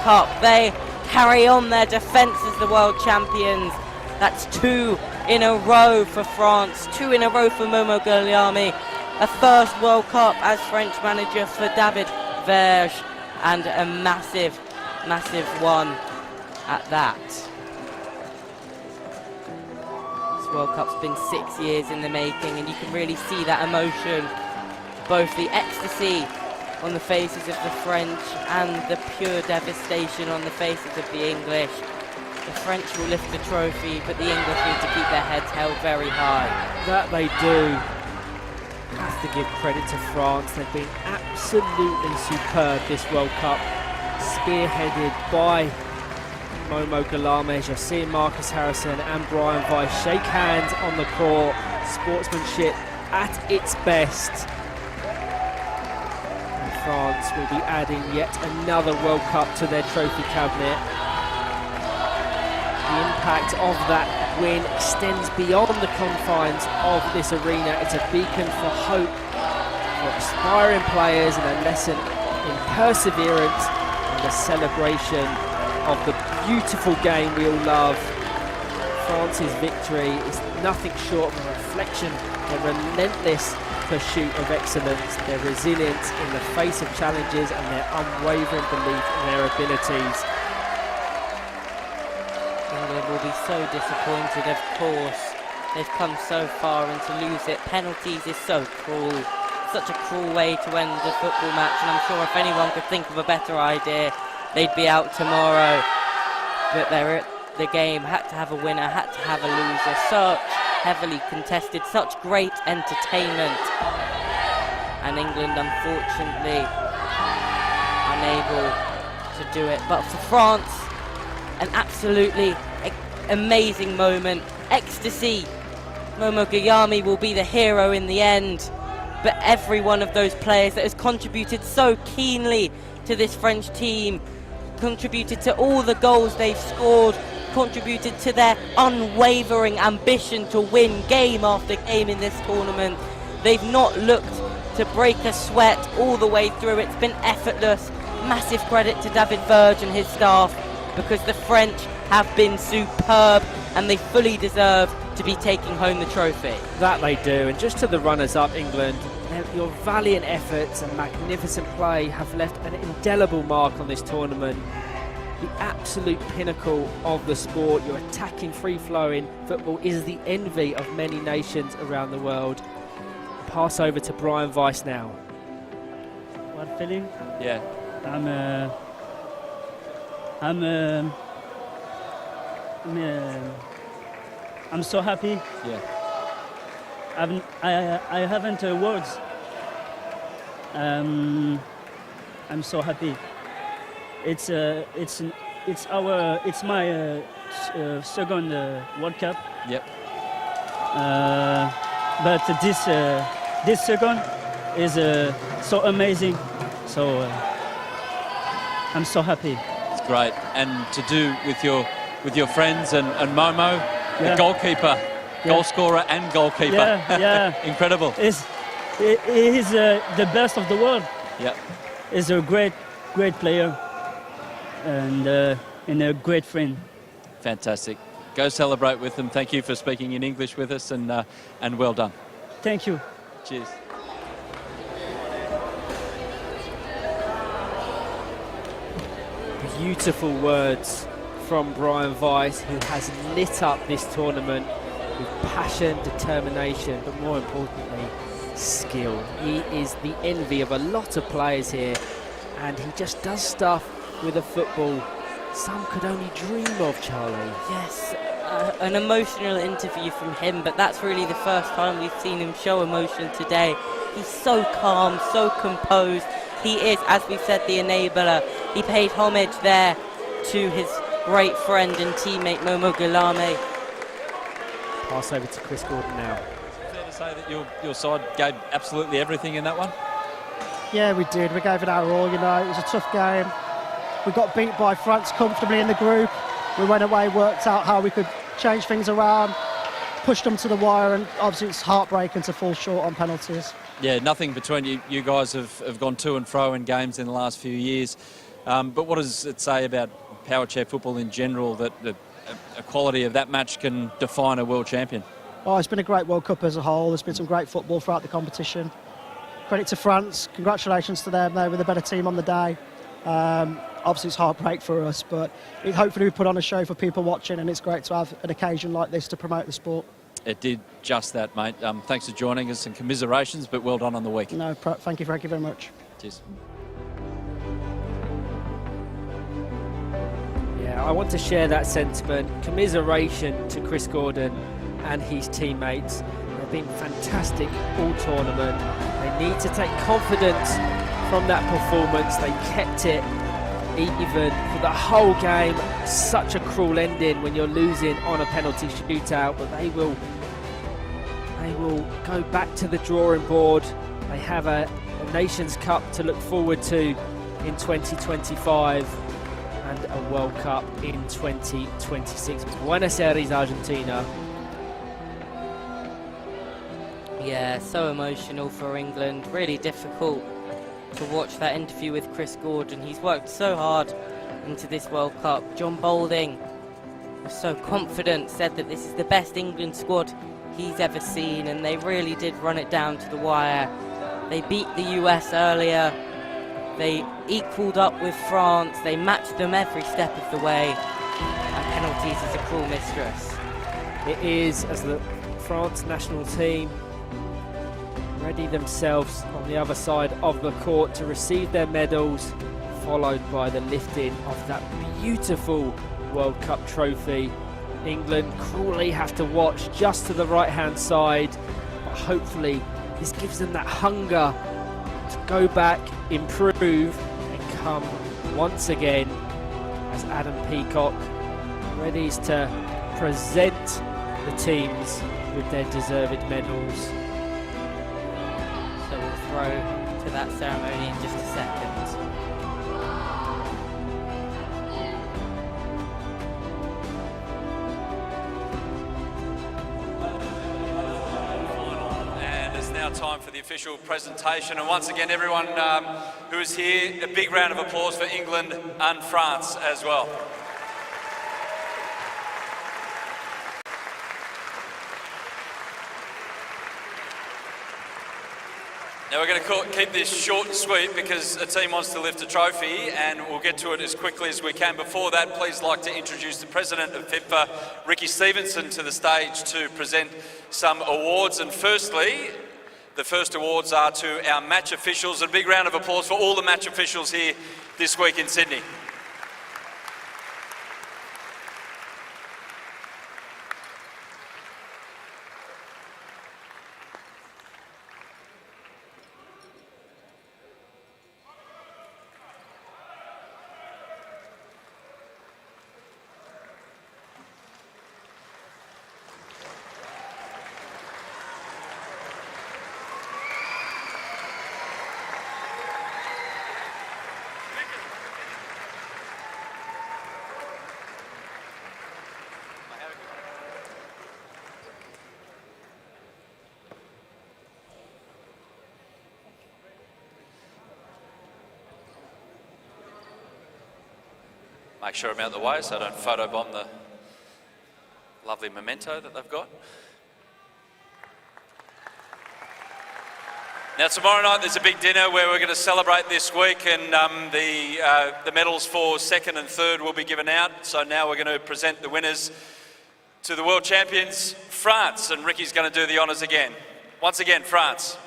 Cup. They carry on their defence as the world champions. That's 2 in a row for France, 2 in a row for 𝐏𝐿AMI. A first World Cup as French manager for David Verge, and a massive, massive one at that. This World Cup's been 6 years in the making, and you can really see that emotion, both the ecstasy on the faces of the French and the pure devastation on the faces of the English. The French will lift the trophy, but the English need to keep their heads held very high. That they do. Have to give credit to France. They've been absolutely superb this World Cup, spearheaded by 𝐏𝐿AMI. As you're seeing Marcus Harrison and Brian Weiss shake hands on the court. Sportsmanship at its best. And France will be adding yet another World Cup to their trophy cabinet. The impact of that win extends beyond the confines of this arena. It's a beacon for hope for aspiring players, and a lesson in perseverance and the celebration of the beautiful game we all love. France's victory is nothing short of a reflection of their relentless pursuit of excellence, their resilience in the face of challenges, and their unwavering belief in their abilities. England will be so disappointed, of course. They've come so far, and to lose it, penalties, is so cruel. Such a cruel way to end a football match, and I'm sure if anyone could think of a better idea, they'd be out tomorrow. But the game had to have a winner, had to have a loser. Such heavily contested, such great entertainment. And England, unfortunately, unable to do it. But for France, an absolutely amazing moment. Ecstasy. 𝐏𝐿AMI will be the hero in the end. But every one of those players that has contributed so keenly to this French team, contributed to all the goals they've scored, contributed to their unwavering ambition to win game after game in this tournament. They've not looked to break a sweat all the way through. It's been effortless. Massive credit to David Verge and his staff, because the French have been superb and they fully deserve to be taking home the trophy. That they do. And just to the runners-up, England, your valiant efforts and magnificent play have left an indelible mark on this tournament. The absolute pinnacle of the sport. Your attacking, free-flowing football is the envy of many nations around the world. Pass over to Brian Weiss now. What feeling? Yeah. I'm so happy. Yeah. I haven't words. I'm so happy. It's my second World Cup. Yep. But this second is so amazing. So I'm so happy. It's great, and to do with your friends and Momo, the goalkeeper, goal scorer and goalkeeper. Yeah. Incredible. He's the best of the world. Yeah. He's a great player and a great friend. Fantastic. Go celebrate with them. Thank you for speaking in English with us, and well done. Thank you. Cheers. Beautiful words from Brian Weiss, who has lit up this tournament with passion, determination, but more importantly, skill. He is the envy of a lot of players here, and he just does stuff with a football some could only dream of, Charlie. Yes, an emotional interview from him, but that's really the first time we've seen him show emotion today. He's so calm, so composed. He is, as we said, the enabler. He paid homage there to his great friend and teammate Momo Guillaume. Pass over to Chris Gordon now. Is it fair to say that your side gave absolutely everything in that one? Yeah, we did. We gave it our all, you know. It was a tough game. We got beat by France comfortably in the group. We went away, worked out how we could change things around, pushed them to the wire, and obviously it's heartbreaking to fall short on penalties. Yeah, nothing between you. You guys have gone to and fro in games in the last few years. But what does it say about power chair football in general that a quality of that match can define a world champion? Oh, it's been a great World Cup as a whole. There's been some great football throughout the competition. Credit to France. Congratulations to them. They were the better team on the day. Obviously, it's heartbreak for us, but hopefully we put on a show for people watching, and it's great to have an occasion like this to promote the sport. It did just that, mate. Thanks for joining us and commiserations, but well done on the week. No, thank you very much. Cheers. Yeah, I want to share that sentiment. Commiseration to Chris Gordon and his teammates. They've been fantastic all tournament. They need to take confidence from that performance. They kept it even for the whole game. Such a cruel ending when you're losing on a penalty shootout, but they will go back to the drawing board. They have a Nations Cup to look forward to in 2025 and a World Cup in 2026. Buenos Aires, Argentina. Yeah, so emotional for England. Really difficult to watch that interview with Chris Gordon. He's worked so hard into this World Cup. John Boulding was so confident, said that this is the best England squad he's ever seen, and they really did run it down to the wire. They beat the US earlier. They equalled up with France. They matched them every step of the way. And penalties is a cruel mistress. It is, as the France national team ready themselves on the other side of the court to receive their medals, followed by the lifting of that beautiful World Cup trophy. England cruelly have to watch just to the right-hand side, but hopefully this gives them that hunger to go back, improve, and come once again as Adam Peacock ready to present the teams with their deserved medals. So we'll throw to that ceremony in just a second. now time for the official presentation. And once again, everyone who is here, a big round of applause for England and France as well. Now we're going to keep this short and sweet because a team wants to lift a trophy, and we'll get to it as quickly as we can. Before that, please like to introduce the President of FIPFA, Ricky Stevenson, to the stage to present some awards. And firstly, the first awards are to our match officials. A big round of applause for all the match officials here this week in Sydney. Make sure I'm out of the way so I don't photobomb the lovely memento that they've got. Now tomorrow night there's a big dinner where we're going to celebrate this week, and the medals for second and third will be given out. So now we're going to present the winners to the world champions, France, and Ricky's going to do the honours again. Once again, France.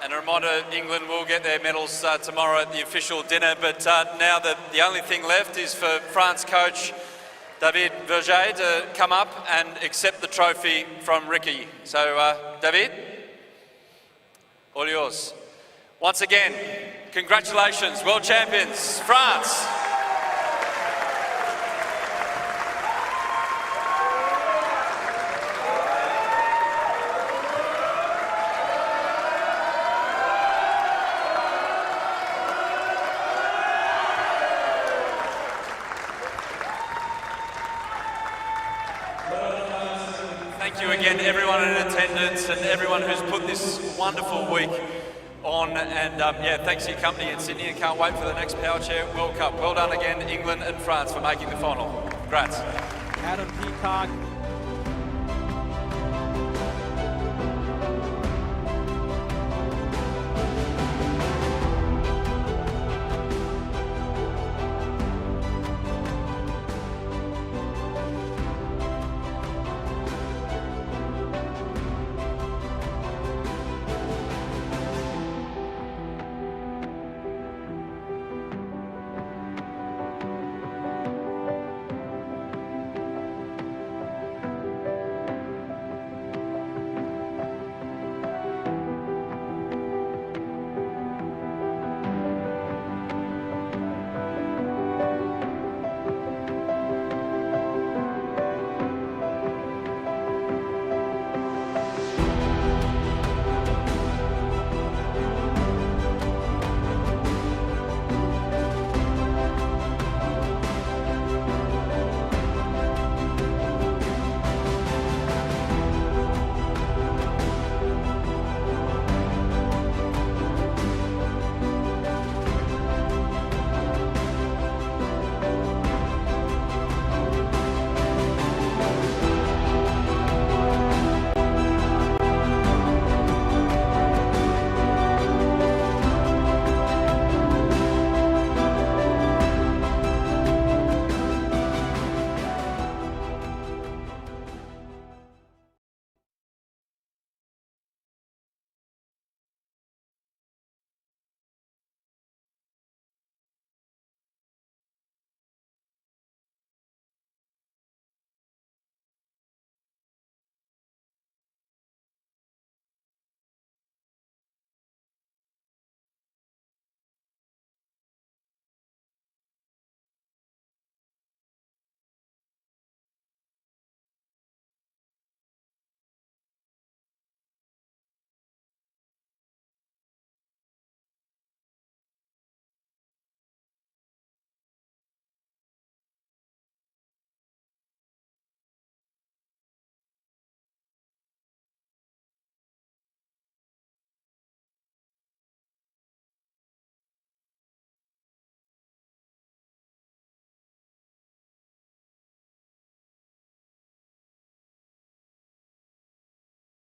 And a reminder, England will get their medals tomorrow at the official dinner, but now the only thing left is for France coach David Verget to come up and accept the trophy from Ricky. So David, all yours. Once again, congratulations, world champions, France. Thank you again, everyone in attendance and everyone who's put this wonderful week on. And yeah, thanks for your company in Sydney, and can't wait for the next Powerchair World Cup. Well done again, England and France, for making the final. Congrats. Adam Peacock,